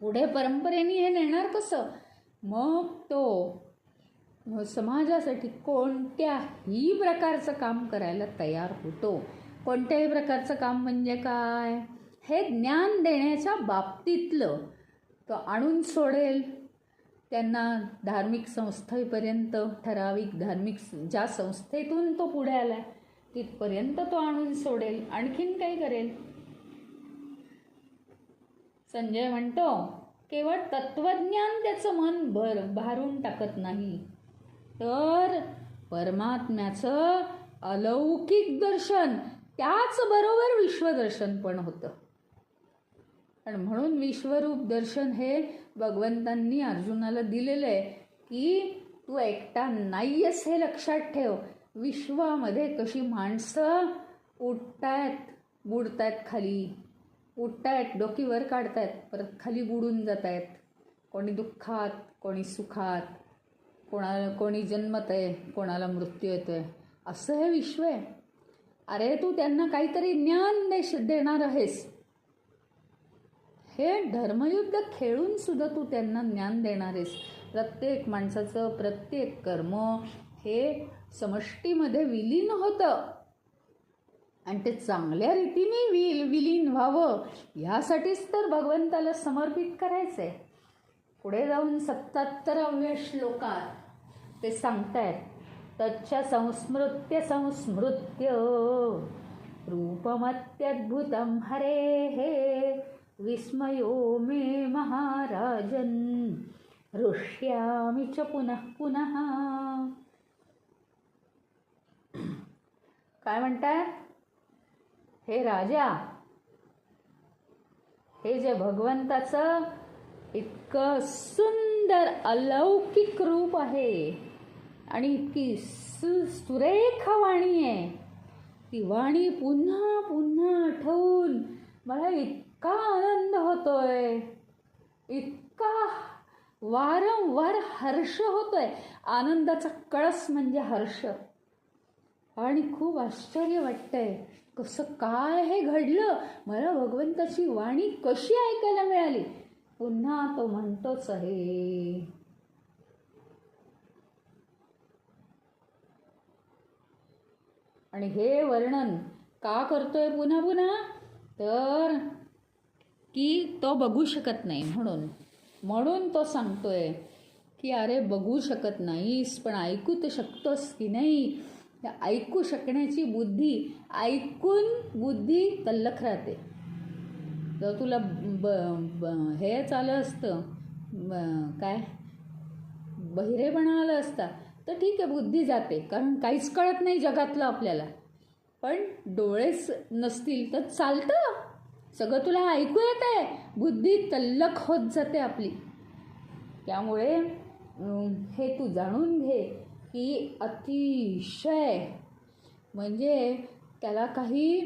पुढे परंपरेने हे नेणार कसं? मग तो समाजासाठी कोणत्याही प्रकारचं काम करायला तयार होतो. कोणत्याही प्रकारचं काम म्हणजे काय? हे ज्ञान देण्याच्या बाबतीतलं तो आणून सोडेल. त्यांना धार्मिक संस्थेपर्यंत, ठराविक धार्मिक ज्या संस्थेतून तो पुढे आला तिथपर्यंत तो आणून सोडेल. आणखीन काही करेल? संजय म्हणतो केवळ तत्वज्ञान त्याचं मन भारून टाकत नाही, तर परमात्म्याचं अलौकिक दर्शन, त्याचबरोबर विश्वदर्शन पण होतं. आणि म्हणून विश्वरूप दर्शन हे भगवंतांनी अर्जुनाला दिलेलं आहे की तू एकटा नाही आहेस हे लक्षात ठेव. विश्वामध्ये कशी माणसं उठतायत, बुडतायत, खाली उठतायत, डोकी वर काढतायत, परत खाली बुडून जात आहेत. कोणी दुःखात, कोणी सुखात, कोणी जन्मत आहे, कोणाला मृत्यू येतो आहे, असं हे विश्व आहे. अरे तू त्यांना काहीतरी ज्ञान देणार आहेस. हे धर्मयुद्ध खेळून सुद्धा तू त्यांना ज्ञान देणार आहेस. प्रत्येक माणसाचं प्रत्येक कर्म हे समष्टीमध्ये विलीन होतं आणि ते चांगल्या रीतीने विलीन व्हावं यासाठीच तर भगवंताला समर्पित करायचं आहे. पुढे जाऊन 77व्या श्लोकात ते सांगतायत, तच्च संस्मृत्य रूपमत्यद्भुतं हरेः विस्मयो मे महाराजन् हृष्यामि च पुनः पुनः. काय म्हणतात? हे राजा, हे जे भगवंताचं इतकं सुंदर अलौकिक रूप आहे आणि इतकी सुरेख वाणी आहे, ती वाणी पुन्हा पुन्हा आठवून मला इतका आनंद होतोय, इतका वारंवार हर्ष होतोय. आनंदाचा कळस म्हणजे हर्ष. आणि खूप आश्चर्य वाटतंय, कसं काय हे घडलं, मला भगवंताची वाणी कशी ऐकायला मिळाली. पुन्हा तो म्हणतोच आहे. आणि हे वर्णन का करतोय पुन्हा पुन्हा, तर की तो बघू शकत नाही म्हणून तो सांगतोय की अरे बघू शकत नाहीस पण ऐकू तर शकतोस की नाही. त्या ऐकू शकण्याची बुद्धी, ऐकून बुद्धी तल्लख राहते. जर तुला हे चालं असतं, काय बहिरेपणा आलं असता तर ठीक आहे, बुद्धी जाते, कारण काहीच कळत नाही जगातलं आपल्याला. पण डोळेच नसतील तर चालतं, सगळं तुला ऐकू येतंय, बुद्धी तल्लख होत जाते आपली. त्यामुळे हे तू जाणून घे की अतिशय म्हणजे त्याला काही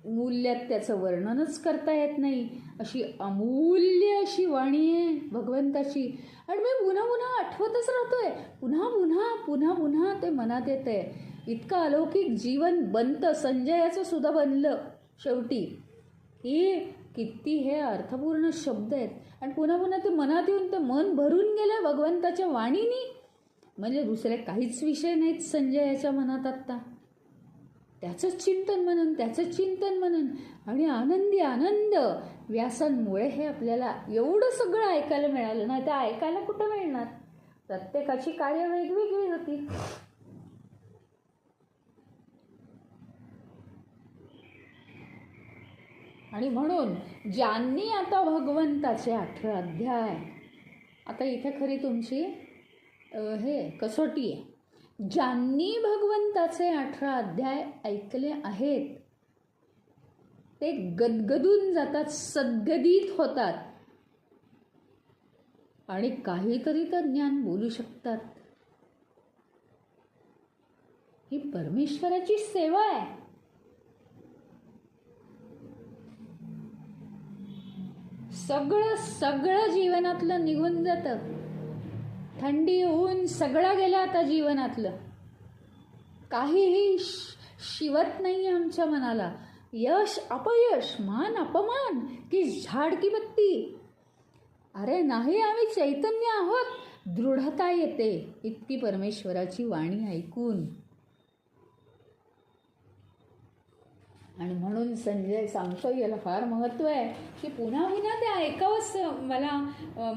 मूल्यात त्याचं वर्णनच करता येत नाही, अशी अमूल्य अशी वाणी आहे भगवंताची. आणि मी पुन्हा पुन्हा आठवतच राहतोय, पुन्हा पुन्हा पुन्हा पुन्हा ते मनात येत आहे. इतकं अलौकिक जीवन बनतं, संजयाचं सुद्धा बनलं शेवटी, की किती हे अर्थपूर्ण शब्द आहेत. आणि पुन्हा पुन्हा ते मनात येऊन ते मन भरून गेलं भगवंताच्या वाणीनी. म्हणजे दुसरे काहीच विषय नाहीत संजयाच्या मनात आत्ता. त्याचंच चिंतन मनन, त्याचंच चिंतन मनन आणि आनंदी आनंद. व्यासांमुळे हे आपल्याला एवढं सगळं ऐकायला मिळालं. नाही तर ऐकायला कुठं मिळणार, प्रत्येकाची कार्य वेगवेगळी होती. आणि म्हणून ज्यांनी आता भगवंताचे 18 अध्याय, आता इथे खरी तुमची कसोटी आहे, ज्यांनी भगवंताचे 18 अध्याय ऐकले आहेत ते गदगदून जातात, सद्गदित होतात आणि काहीतरी तर ज्ञान बोलू शकतात. ही परमेश्वराची सेवा आहे. सगळं जीवनातलं निघून जातं. थंडी ऊन सगळं गेलं आता जीवनातलं. काहीही शिवत नाही आमच्या मनाला. यश अपयश, मान अपमान की झाड की बत्ती, अरे नाही, आम्ही चैतन्य आहोत. दृढता येते इतकी परमेश्वराची वाणी ऐकून. आणि म्हणून संजय सांगतो, याला फार महत्त्व आहे की पुन्हा पुन्हा ते ऐकावंच मला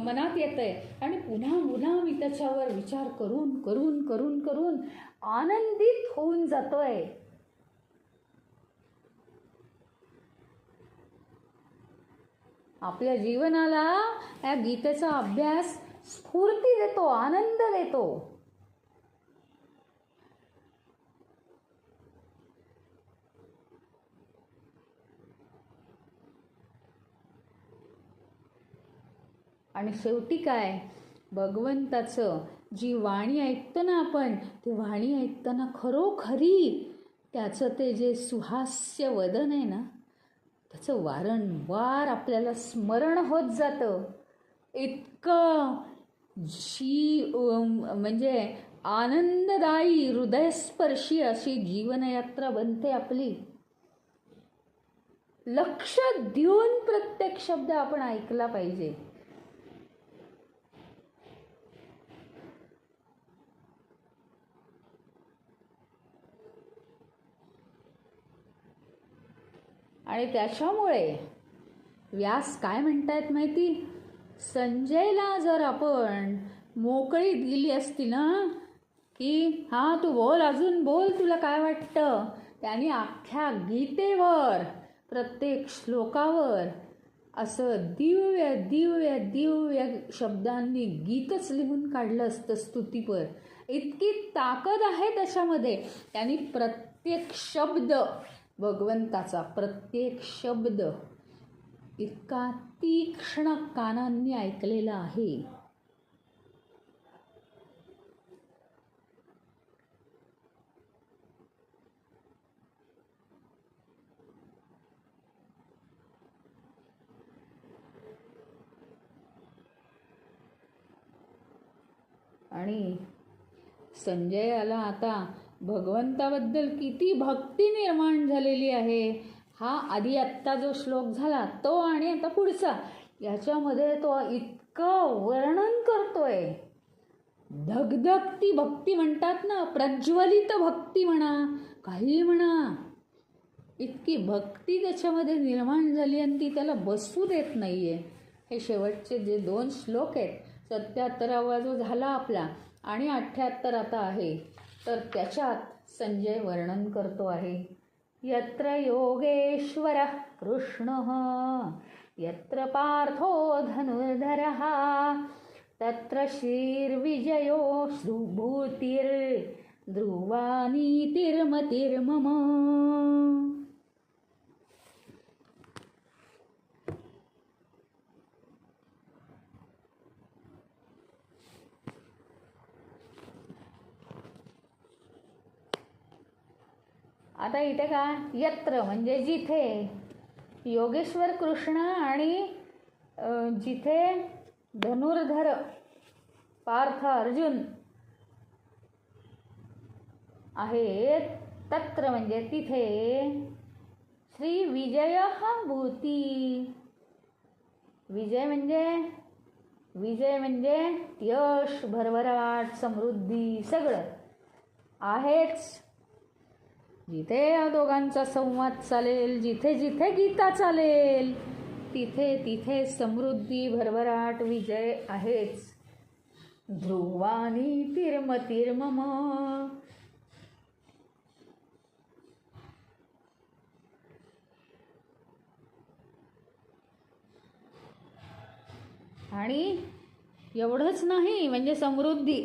मनात येतं आहे. आणि पुन्हा पुन्हा मी त्याच्यावर विचार करून करून करून करून आनंदित होऊन जातोय. आपल्या जीवनाला या गीतेचा अभ्यास स्फूर्ती देतो, आनंद देतो. आणि शेवटी काय, भगवंताचं जी वाणी ऐकतो ना आपण, ती वाणी ऐकताना खरोखरी त्याचं ते जे सुहास्य वदन आहे ना, त्याचं वारंवार आपल्याला स्मरण होत जातं. इतकं म्हणजे आनंददायी हृदयस्पर्शी अशी जीवनयात्रा बनते आपली. लक्ष देऊन प्रत्येक शब्द आपण ऐकला पाहिजे. आणि त्याच्यामुळे व्यास काय म्हणतायत माहिती, संजयला जर आपण मोकळी दिली असती ना, की हां तू बोल, अजून बोल, तुला काय वाटतं, त्यांनी अख्ख्या गीतेवर प्रत्येक श्लोकावर असं दिव्य दिव्य दिव्य शब्दांनी गीतच लिहून काढलं असतं स्तुतीपर. इतकी ताकद आहे त्याच्यामध्ये. त्यांनी प्रत्येक शब्द भगवंताचा, प्रत्येक शब्द इतका तीक्ष्ण कानांनी ऐकलेला आहे. आणि संजयाला आता भगवंताबद्दल किती भक्ती निर्माण झालेली आहे. हा आधी आत्ता जो श्लोक झाला तो आणि आता पुढचा, याच्यामध्ये तो इतकं वर्णन करतोय. धगधगती भक्ती म्हणतात ना, प्रज्वलित भक्ती म्हणा, काही म्हणा, इतकी भक्ती त्याच्यामध्ये निर्माण झाली आणि ती त्याला बसू देत नाही आहे. हे शेवटचे जे 2 श्लोक आहेत, 77वा जो झाला आपला आणि 78 आता आहे, तर त्याच्यात संजय वर्णन करतो आहे. यत्र योगेश्वरः कृष्णः यत्र पार्थो धनुर्धरः तत्र श्रीर्विजयो सुभूतिर्ध्रुवा नीतिर्मतिर्मम. आता इथे काय, यत्र म्हणजे जिथे, योगेश्वर कृष्ण आणि जिथे धनुर्धर पार्थ अर्जुन आहेत, तत्र म्हणजे तिथे, श्री विजय भूती, विजय म्हणजे यश, भरभराट, समृद्धी सगळं आहेच. जिथे या दोघांचा संवाद चालेल, जिथे जिथे गीता चालेल, तिथे तिथे समृद्धी, भरभराट, विजय आहेच. ध्रुवानी तिर्मतिर्मम. आणि एवढंच नाही, म्हणजे समृद्धी,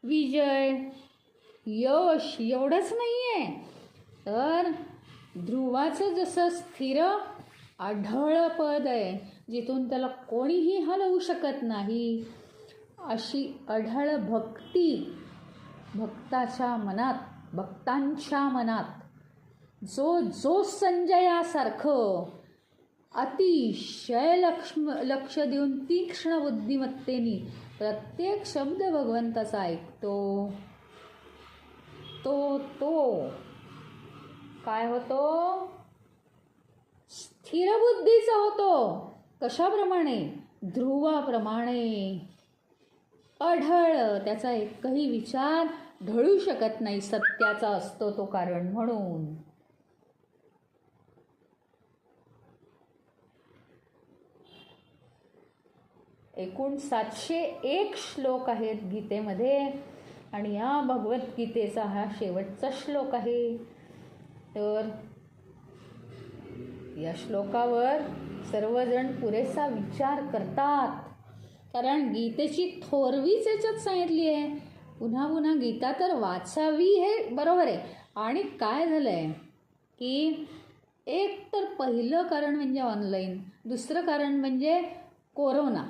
विजय, यश एवढंच नाही आहे, तर ध्रुवाचं जसं स्थिर आढळ पद आहे, जिथून त्याला कोणीही हलवू शकत नाही, अशी अढळ भक्ती भक्तांच्या मनात जो संजयासारखं अतिशय लक्ष देऊन तीक्ष्ण बुद्धिमत्तेने प्रत्येक शब्द भगवंताचा ऐकतो, तो काय होतो, स्थिर बुद्धीचा होतो. कशाप्रमाणे, ध्रुवाप्रमाणे अढळ, त्याचा एकही विचार ढळू शकत नाही, सत्याचा असतो तो कारण म्हणून. एकूण 701 श्लोक आहेत गीतेमध्ये आणि या भगवद्गीतेचा हा शेवटचा श्लोक आहे. तर या श्लोकावर सर्वजण पुरेसा विचार करतात, कारण गीतेची थोरवीच याच्यात सांगितली आहे. पुन्हा पुन्हा गीता तर वाचावी हे बरोबर आहे. आणि काय झालं आहे की एक तर पहिलं कारण म्हणजे ऑनलाईन, दुसरं कारण म्हणजे कोरोना.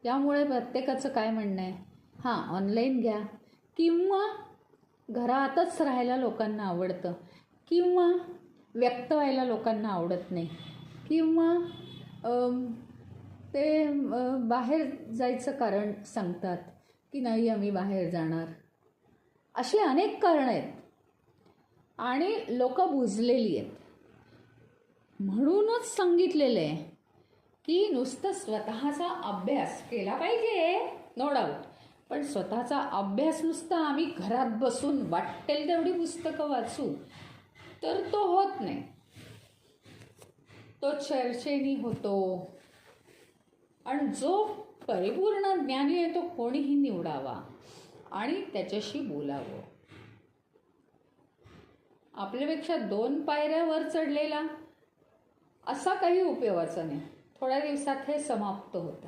त्यामुळे प्रत्येकाचं काय म्हणणं आहे, हां ऑनलाईन घ्या, किंवा घरातच राहायला लोकांना आवडतं, किंवा व्यक्त व्हायला लोकांना आवडत नाही, किंवा ते बाहेर जायचं कारण सांगतात की नाही आम्ही बाहेर जाणार. अशी अनेक कारणं आहेत आणि लोक बुजलेली आहेत. म्हणूनच सांगितलेलं आहे की नुसतं स्वतःचा अभ्यास केला पाहिजे, नो डाऊट, पण स्वतःचा अभ्यास नुसता आम्ही घरात बसून वाटेल तेवढी पुस्तकं वाचू तर तो होत नाही. तो चर्चेनी होतो. आणि जो परिपूर्ण ज्ञानी आहे तो कोणीही निवडावा आणि त्याच्याशी बोलावं. आपल्यापेक्षा 2 पायऱ्या वर चढलेला असा काही उपयोगाचा नाही. थोड्या दिवसात हे समाप्त होतं.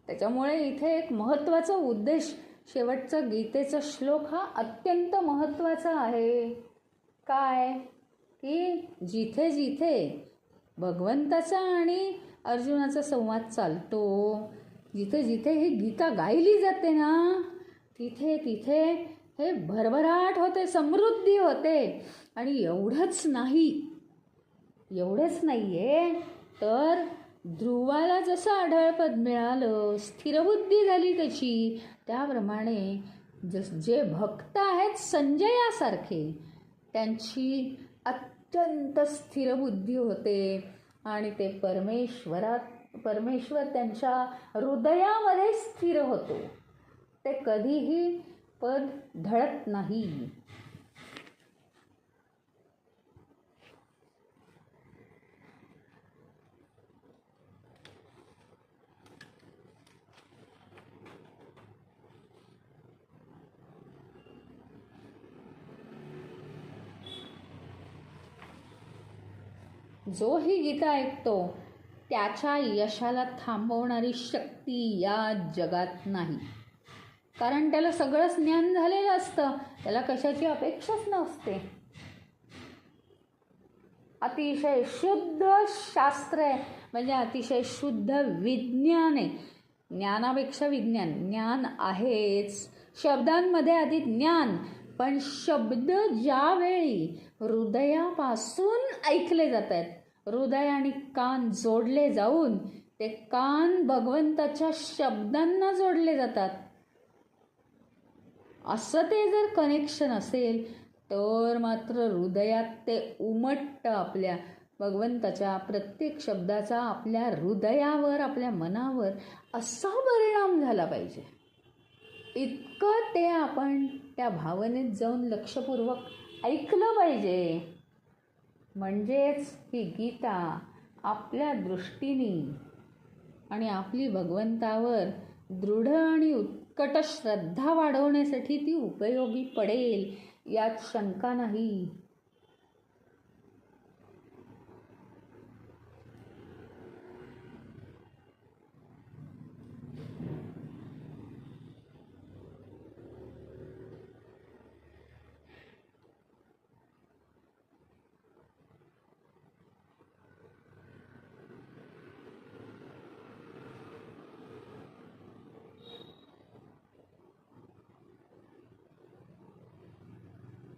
त्याच्यामुळे इथे एक महत्त्वाचा उद्देश, शेवटचा गीतेचा श्लोक हा अत्यंत महत्त्वाचा आहे. काय की जिथे जिथे भगवंताचा आणि अर्जुनाचा संवाद चालतो, जिथे जिथे ही गीता गायली जाते ना, तिथे तिथे हे भरभराट होते, समृद्धी होते. आणि एवढंच नाही आहे, तर ध्रुवाला जसं आढळपद मिळालं, स्थिरबुद्धी झाली त्याची, त्याप्रमाणे जे भक्त आहेत संजयासारखे, त्यांची अत्यंत स्थिरबुद्धी होते आणि ते परमेश्वर त्यांच्या हृदयामध्ये स्थिर होतो. ते कधीही पद ढळत नाही. जो ही गीता ऐकतो त्याच्या यशाला थांबवणारी शक्ती या जगात नाही. कारण त्याला सगळंच ज्ञान झालेलं असतं, त्याला कशाची अपेक्षाच नसते. अतिशय शुद्ध शास्त्र आहे, म्हणजे अतिशय शुद्ध विज्ञान आहे. ज्ञानापेक्षा विज्ञान, ज्ञान आहेच, शब्दांमध्ये आधी ज्ञान, पण शब्द ज्यावेळी हृदयापासून ऐकले जात आहेत, हृदय आणि कान जोडले जाऊन ते कान भगवंताच्या शब्दांना जोडले जातात, असं ते जर कनेक्शन असेल तर मात्र हृदयात ते उमटतं. आपल्या भगवंताच्या प्रत्येक शब्दाचा आपल्या हृदयावर, आपल्या मनावर असा परिणाम झाला पाहिजे. इतकं ते आपण त्या भावनेत जाऊन लक्षपूर्वक ऐकलं पाहिजे. म्हणजेच ही गीता आपल्या दृष्टीने आणि आपली भगवंतावर दृढ आणि उत्कट श्रद्धा वाढवण्यासाठी ती उपयोगी पडेल, यात शंका नाही.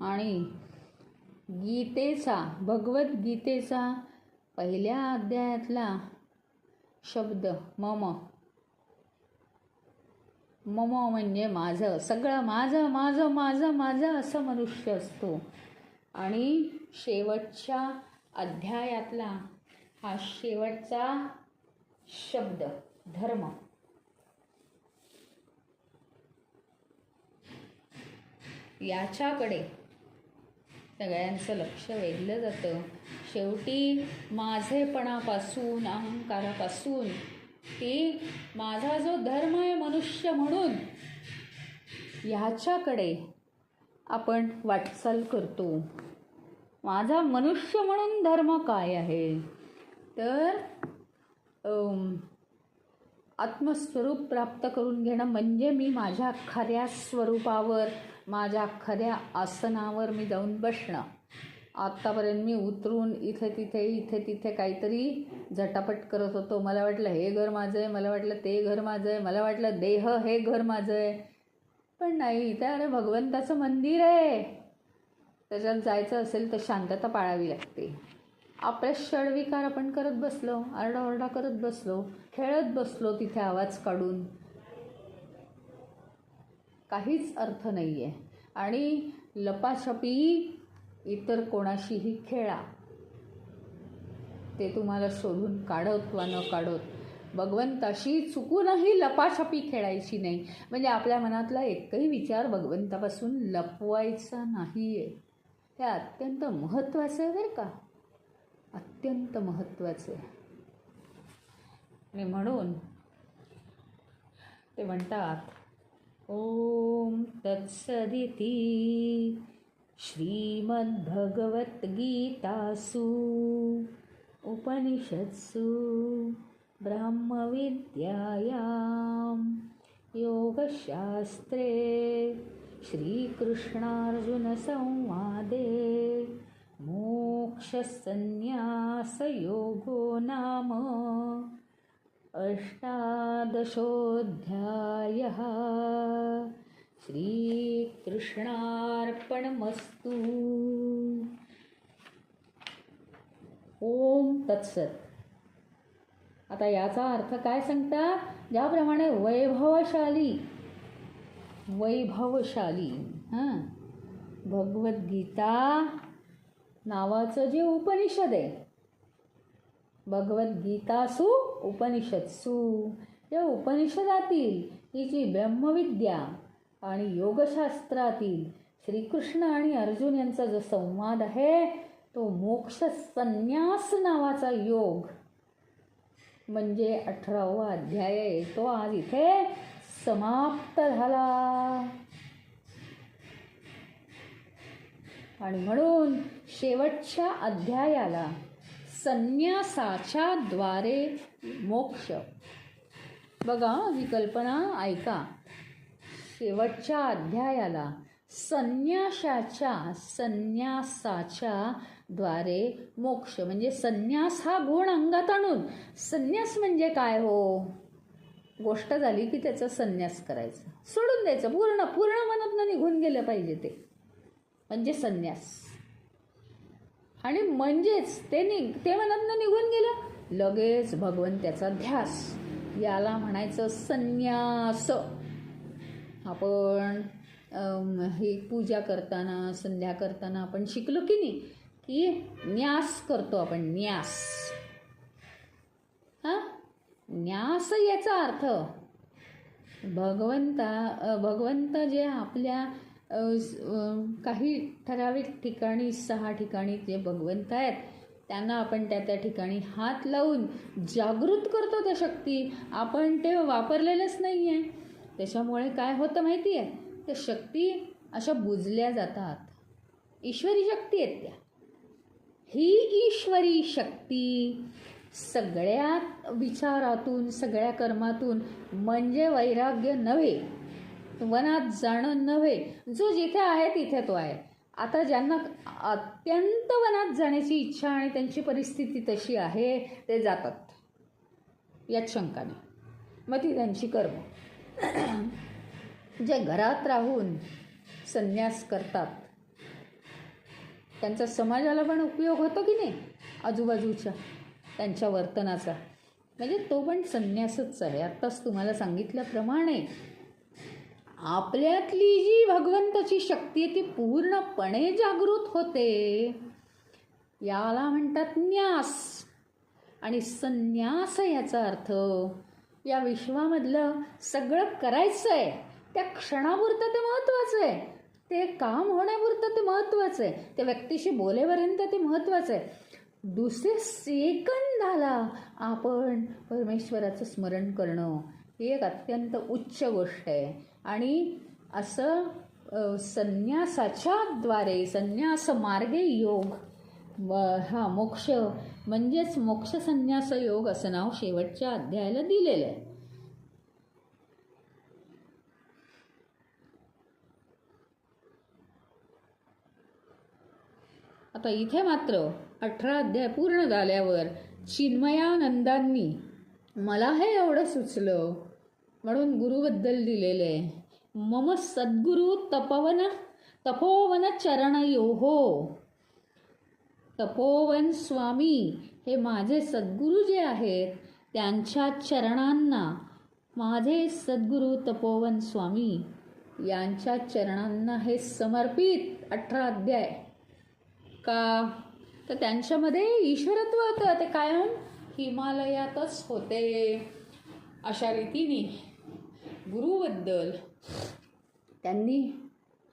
आणि गीतेचा, भगवद्गीतेचा पहिल्या अध्यायातला शब्द मम, मम म्हणजे माझं, सगळं माझं माझं माझं माझं असं मनुष्य असतो. आणि शेवटच्या अध्यायातला हा शेवटचा शब्द धर्म, याच्याकडे सगळ्यांचं लक्ष वेधलं जातं. शेवटी माझेपणापासून, अहंकारापासून ती माझा जो धर्म आहे मनुष्य म्हणून, ह्याच्याकडे आपण वाटचाल करतो. माझा मनुष्य म्हणून धर्म काय आहे तर आत्मस्वरूप प्राप्त करून घेणं, म्हणजे मी माझ्या खऱ्या स्वरूपावर, माझ्या खऱ्या आसनावर मी जाऊन बसणं. आत्तापर्यंत मी उतरून इथे तिथे काहीतरी झटापट करत होतो. मला वाटलं हे घर माझं आहे, मला वाटलं ते घर माझं आहे, मला वाटलं देह हे घर माझं आहे. पण नाही, ते अरे भगवंताचं मंदिर आहे, त्याच्यात जायचं असेल तर शांतता पाळावी लागते. आपले षडविकार आपण करत बसलो, आरडाओरडा करत बसलो, खेळत बसलो तिथे आवाज काढून, काहीच अर्थ नाही आहे. आणि लपाछपी इतर कोणाशीही खेळा, ते तुम्हाला शोधून काढत वा न काढत, भगवंताशी चुकूनही लपाछपी खेळायची नाही. म्हणजे आपल्या मनातला एकही विचार भगवंतापासून लपवायचा नाही आहे. ते अत्यंत महत्त्वाचं आहे बरं का, अत्यंत महत्त्वाचं आहे. आणि म्हणून ते म्हणतात, ओम तत्सदिती श्रीमद्भगवद्गीतासु उपनिषत्सु ब्रह्मविद्यायां योगशास्त्रे श्रीकृष्णार्जुनसंवादे मोक्षसंन्यासयोगो नाम 18 श्रीकृष्णार्पणमस्तु. ओम तत्सत. आता याचा अर्थ काय सांगतात, ज्याप्रमाणे वैभवशाली भगवद्गीता नावाचं जे उपनिषद आहे, भगवद्गीतासु उपनिषत्सु, या उपनिषदातील ही जी ब्रह्मविद्या आणि योगशास्त्रातील श्रीकृष्ण आणि अर्जुन यांचा जो संवाद आहे, तो मोक्ष संन्यास नावाचा योग म्हणजे 18वा अध्याय आहे, तो आज इथे समाप्त झाला. आणि म्हणून शेवटच्या अध्यायाला संन्यासाच्या द्वारे मोक्ष. बघा ही कल्पना ऐका, शेवटच्या अध्यायाला संन्यासाच्या द्वारे मोक्ष, म्हणजे संन्यास हा गुण अंगात आणून. संन्यास म्हणजे काय हो गोष्ट झाली की त्याचा संन्यास करायचा, सोडून द्यायचं, पूर्ण पूर्ण मनातनं निघून गेलं पाहिजे ते, म्हणजे संन्यास. आणि म्हणजेच ते मनातनं निघून गेलं, लगेच भगवंताचा ध्यास, याला म्हणायचं संन्यास. आपण ही पूजा करताना, संध्या करताना आपण शिकलो की नाही, की न्यास करतो आपण, न्यास. न्यास याचा अर्थ भगवंत जे आपल्या काही ठराविक ठिकाणी, 6 ठिकाणी जे भगवंत आहेत, त्यांना आपण त्या ठिकाणी हात लावून जागृत करतो त्या शक्ती. आपण ते वापरलेलंच नाही आहे, त्याच्यामुळे काय होतं माहिती आहे, त्या शक्ती अशा बुजल्या जातात. ईश्वरी शक्ती आहेत त्या. ही ईश्वरी शक्ती सगळ्या विचारातून, सगळ्या कर्मातून, म्हणजे वैराग्य नव्हे, वनात जाणं नव्हे, जो जिथे आहे तिथे तो आहे. आता ज्यांना अत्यंत वनात जाण्याची इच्छा आणि त्यांची परिस्थिती तशी आहे, ते जातात, यात शंका नाही, मग ती त्यांची कर्म. जे घरात राहून संन्यास करतात, त्यांचा समाजाला पण उपयोग होतो की नाही, आजूबाजूच्या त्यांच्या वर्तनाचा, म्हणजे तो पण संन्यासच आहे. आत्ताच तुम्हाला सांगितल्याप्रमाणे आपल्यातली जी भगवंताची शक्ती आहे ती पूर्णपणे जागृत होते, याला म्हणतात न्यास. आणि संन्यास याचा अर्थ या विश्वामधलं सगळं करायचं आहे, त्या क्षणापुरतं ते महत्त्वाचं आहे, ते काम होण्यापुरतं ते महत्त्वाचं आहे, त्या व्यक्तीशी बोलेपर्यंत ते महत्त्वाचं आहे. दुसरे सेकंदाला आपण परमेश्वराचं स्मरण करणं ही एक अत्यंत उच्च गोष्ट आहे. आणि असं संन्यासाच्या द्वारे, संन्यास मार्गे योग, हा मोक्ष, म्हणजेच मोक्ष संन्यास योग असं नाव शेवटच्या अध्यायाला दिलेलं आहे. आता इथे मात्र 18 अध्याय पूर्ण झाल्यावर चिन्मयानंदांनी मला हे एवढं सुचलं म्हणून गुरुबद्दल दिलेलं आहे. मम सद्गुरु तपोवन चरणयोहो. तपोवन स्वामी हे माझे सद्गुरू जे आहेत, त्यांच्या चरणांना, माझे सद्गुरू तपोवन स्वामी यांच्या चरणांना हे समर्पित 18 अध्याय. का तर त्यांच्यामध्ये ईश्वरत्व होतं, ते कायम हिमालयातच होते. अशा रीतीने गुरुबद्दल त्यांनी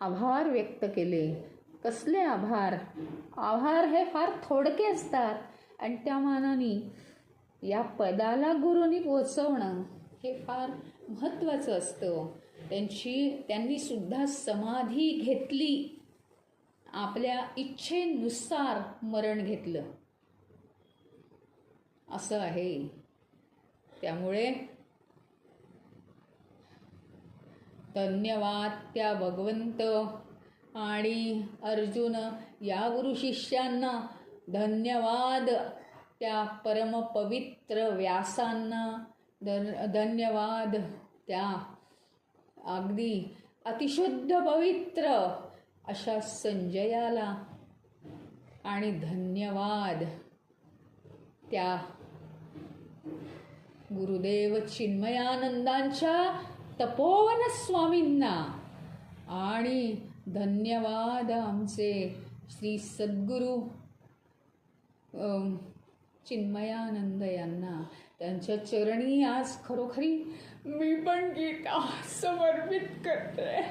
आभार व्यक्त केले. कसले आभार? आभार हे फार थोडके असतात आणि त्या मानाने या पदाला गुरुनी पोचवणं हे फार महत्त्वाचं असतं. त्यांनी सुद्धा समाधी घेतली, आपल्या इच्छेनुसार मरण घेतलं, असं आहे. त्यामुळे धन्यवाद त्या भगवंत आणि अर्जुन या गुरु शिष्यांना, धन्यवाद त्या परमपवित्र व्यासांना, धन्यवाद त्या अगदी अतिशुद्ध पवित्र अशा संजयाला, आणि धन्यवाद त्या गुरुदेव चिन्मयानंदांच्या तपोवन स्वामींना, आणि धन्यवाद आमचे श्री सद्गुरू चिन्मयानंद यांना. त्यांच्या चरणी आज खरोखरी मी पण गीता समर्पित करते.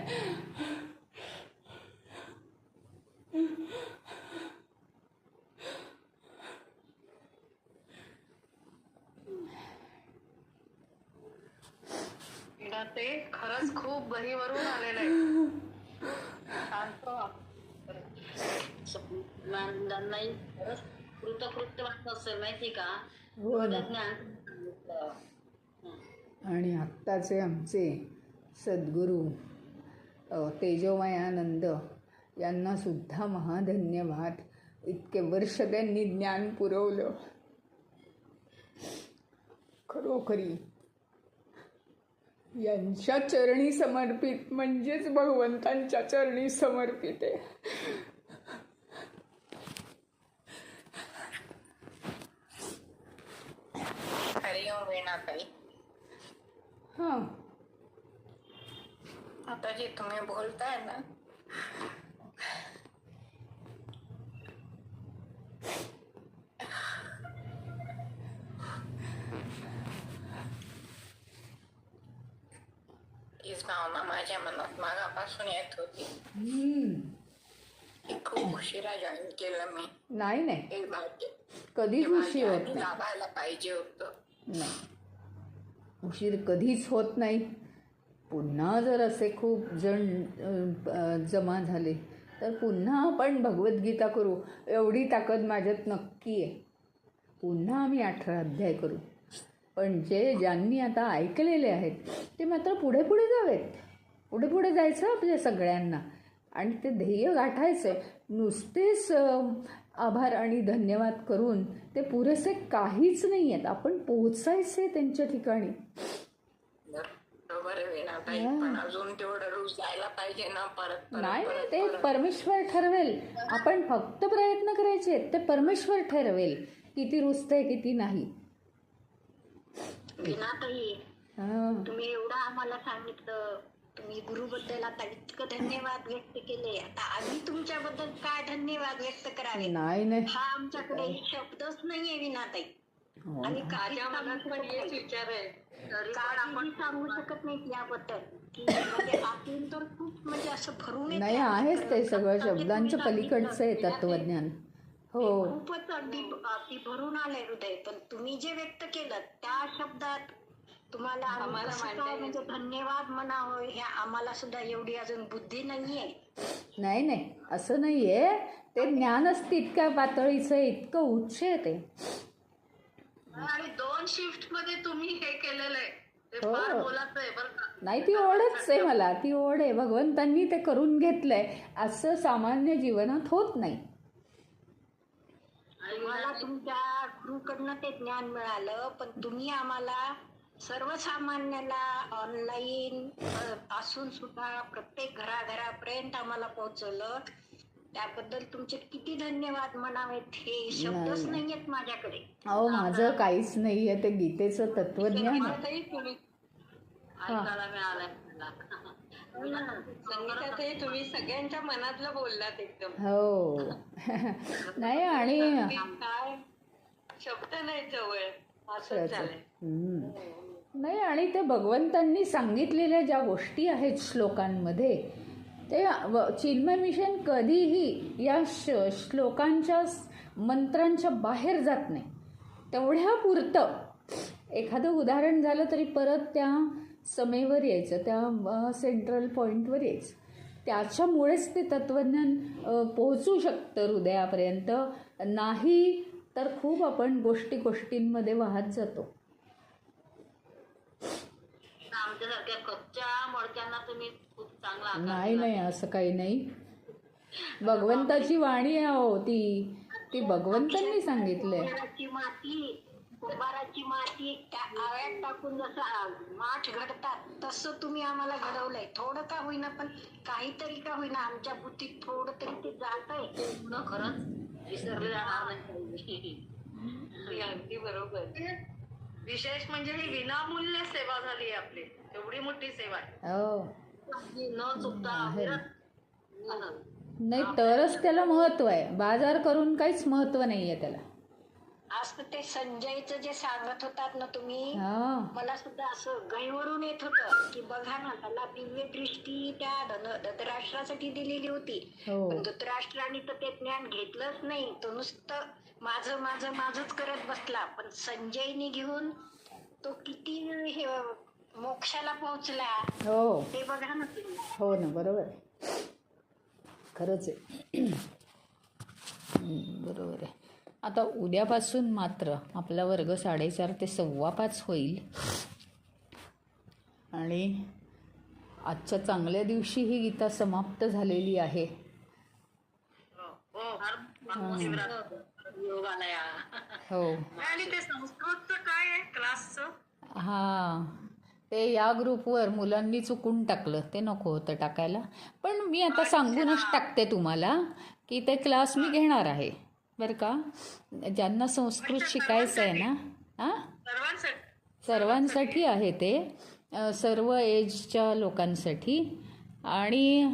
ते खरंच खूप गहिवरून आलेलं आहे. शांत नाही, खरंच कृतकृत्य वाटत असेल माहिती का. आणि आत्ताचे आमचे सद्गुरू तेजोमयानंद यांना सुद्धा महाधन्यवाद. इतके वर्ष त्यांनी ज्ञान पुरवलं. खरोखरी यांच्या चरणी समर्पित म्हणजेच भगवंतांच्या चरणी समर्पित आहे. हरिओम वीणाताई. हां, आता जे तुम्ही बोलताय ना, हीच भावना माझ्या मनात मागापासून येत होती. की खूप उशिरा जॉईन केलं मी नाही नाही, हे भाग्य. कधीच उशीर होत नाही. लाभायला पाहिजे होतं. नाही, उशीर कधीच होत नाही. पुन्हा जर असे खूप जण जमा झाले तर पुन्हा आपण भगवद्गीता करू, एवढी ताकद माझ्यात नक्की आहे. पुन्हा आम्ही 18 अध्याय करू. पण ज्यांनी आता ऐकलेले आहेत ते मात्र पुढे पुढे जावेत. पुढे पुढे जायचं आपल्या सगळ्यांना आणि ते ध्येय गाठायचं. नुसतेच आभार आणि धन्यवाद करून ते पुरेसे काहीच नाही आहेत. आपण पोहोचायचे त्यांच्या ठिकाणी. बरोबर आहे वीणाताई, पण अजून तेवढं रोज जायला पाहिजे ना. परत नाही नाही, ते परमेश्वर ठरवेल. आपण फक्त प्रयत्न करायचे, ते परमेश्वर ठरवेल किती रुजतंय किती नाही. वीणाताई, तुम्ही एवढं आम्हाला सांगितलं, तुम्ही गुरुबद्दल आता इतकं धन्यवाद व्यक्त केले. आता आम्ही तुमच्याबद्दल काय धन्यवाद व्यक्त करावे नाही नाही, हा आमच्याकडे शब्दच नाहीये वीणाताई. आणि माझ्या मनात पण हेच विचार आहे. आपण सांगू शकत नाही याबद्दल की म्हणजे आतून तर खूप म्हणजे असं भरून येते. नाही, आहेच ते सगळं शब्दांच्या पलीकडचं आहे तत्वज्ञान. हो, खूपच अगदी भरून आलंय हृदय. पण तुम्ही जे व्यक्त केलं त्या शब्दात तुम्हाला आम्हाला म्हणजे धन्यवाद म्हणावं, हे आम्हाला सुद्धा एवढी अजून बुद्धी नाहीये. नाही नाही, असं नाहीये. ते ज्ञानच तितक्या पातळीचं आहे, इतकं उच्च आहे ते. आणि 2 शिफ्ट मध्ये तुम्ही हे केलेलं आहे, ते फार मोलाचं आहे बरं का. नाही, ती ओढच आहे मला, ती ओढ आहे. भगवंतांनी ते करून घेतलंय, असं सामान्य जीवनात होत नाही. मला तुमच्या गुरुकडनं ते ज्ञान मिळालं, पण तुम्ही आम्हाला सर्वसामान्याला ऑनलाईन असून सुद्धा प्रत्येक घराघरापर्यंत आम्हाला पोहोचवलं. त्याबद्दल तुमचे किती धन्यवाद म्हणावेत हे शब्दच नाहीयेत माझ्याकडे. अहो, माझं काहीच नाहीये, ते गीतेचं तत्वज्ञान आहे. ऐकायला मिळालंय मला. संगीतातही तुम्ही सगळ्यांच्या मनातलं बोललात एकदम. हो. नाही, आणि काय शब्द नाही जवळ असं झालंय. नाही, आणि ते भगवंतांनी सांगितलेल्या ज्या गोष्टी आहेत श्लोकांमध्ये, ते चिन्मय मिशन कधीही या श्लोकांच्या मंत्रांच्या बाहेर जात नाही. तेवढ्या पुरतं एखादं उदाहरण झालं तरी परत त्या समेवर यायचं, त्या सेंट्रल पॉईंटवर यायचं. त्याच्यामुळेच ते तत्वज्ञान पोहोचू शकतं हृदयापर्यंत. नाही तर खूप आपण गोष्टींमध्ये वाहत जातो. आमच्यासारख्या कच्च्या मडक्यांना तुम्ही खूप चांगला. नाही नाही, असं काही नाही. भगवंताची वाणी आहे हो ती भगवंतांनी सांगितलंय. कुंभाराची माती त्या आव्यात टाकून जसं माठ घडतात तसं तुम्ही आम्हाला घडवलंय. थोडं का होईना, पण काहीतरी का होईना आमच्या बुद्धीत थोडं तरी ते जात आहे. खरंच विसरले जाणार नाही. अगदी बरोबर. विशेष म्हणजे ही विनामूल्य सेवा झाली आहे आपली. एवढी मोठी सेवा आहे. हो, न चुकता. नाही तरच त्याला महत्व आहे. बाजार करून काहीच महत्व नाहीये त्याला. आज ते संजयचं जे सांगत होतात ना तुम्ही, मला सुद्धा असं गैवरून येत होतं की बघा ना, त्याला दिव्य दृष्टी त्या धृतराष्ट्रासाठी दिलेली होती. पण धृतराष्ट्राने तर ते ज्ञान घेतलंच नाही. तो नुसतं माझं माझं माझंच करत बसला. पण संजयने घेऊन तो किती मोक्षाला पोहोचला. हो, ते बघा ना तुम्ही. हो ना, बरोबर, खरंच आहे. बरोबर आहे. आता उद्यापासून मात्र आपला वर्ग 4:30 ते 5:15 होईल. आणि आजच्या चांगल्या दिवशी ही गीता समाप्त झालेली आहे. हो, आणि ते संस्कृतचं काय आहे क्लासचं? हां, ते या ग्रुपवर मुलांनी चुकून टाकलं, ते नको होतं टाकायला. पण मी आता सांगूनच टाकते तुम्हाला की ते क्लास मी घेणार आहे बरं का. ज्यांना संस्कृत शिकायचं आहे ना, सर्वांसाठी आहे ते, सर्व एजच्या लोकांसाठी. आणि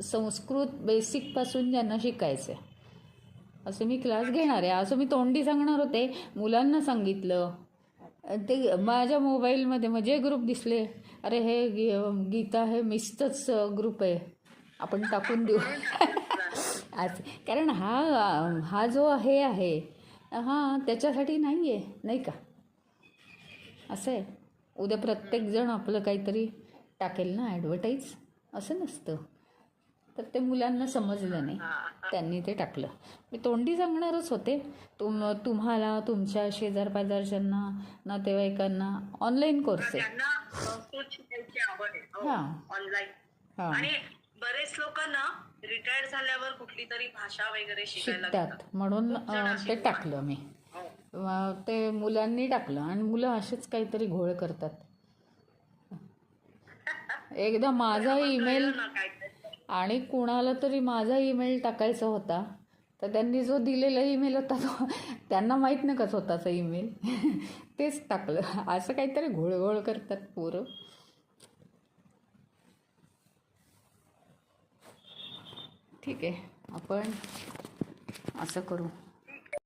संस्कृत बेसिकपासून ज्यांना शिकायचं आहे असं मी क्लास घेणार आहे. असं मी तोंडी सांगणार होते, मुलांना सांगितलं. ते माझ्या मोबाईलमध्ये म्हणजे ग्रुप दिसले, अरे हे गीता हे मिसचंच ग्रुप आहे, आपण टाकून देऊ. आज कारण हा जो हे आहे हां त्याच्यासाठी नाही आहे, नाही का. असं आहे, उद्या प्रत्येकजण आपलं काहीतरी टाकेल ना ॲडव्हर्टाईज, असं नसतं. तर ते मुलांना समजलं नाही, त्यांनी ते टाकलं. मी तोंडी सांगणारच होते. तुम्हाला तुमच्या शेजार पाजारच्यांना, नातेवाईकांना ऑनलाईन कोर्स आहे. हां आणि बरेच लोक ना रिटायर्ड झाल्यावर कुठली तरी भाषा वगैरे शिकतात म्हणून ते टाकलं मी. ते मुलांनी टाकलं आणि मुलं असेच काहीतरी घोळ करतात. एकदा माझा ईमेल आणि कुणाला तरी माझा ईमेल टाकायचा होता, तर त्यांनी जो दिलेला ईमेल होता तो त्यांना माहीत नाही का स्वतःचा ईमेल, तेच टाकलं. असं काहीतरी घोळघोळ करतात पोरं. ठीक आहे, आपण असं करू.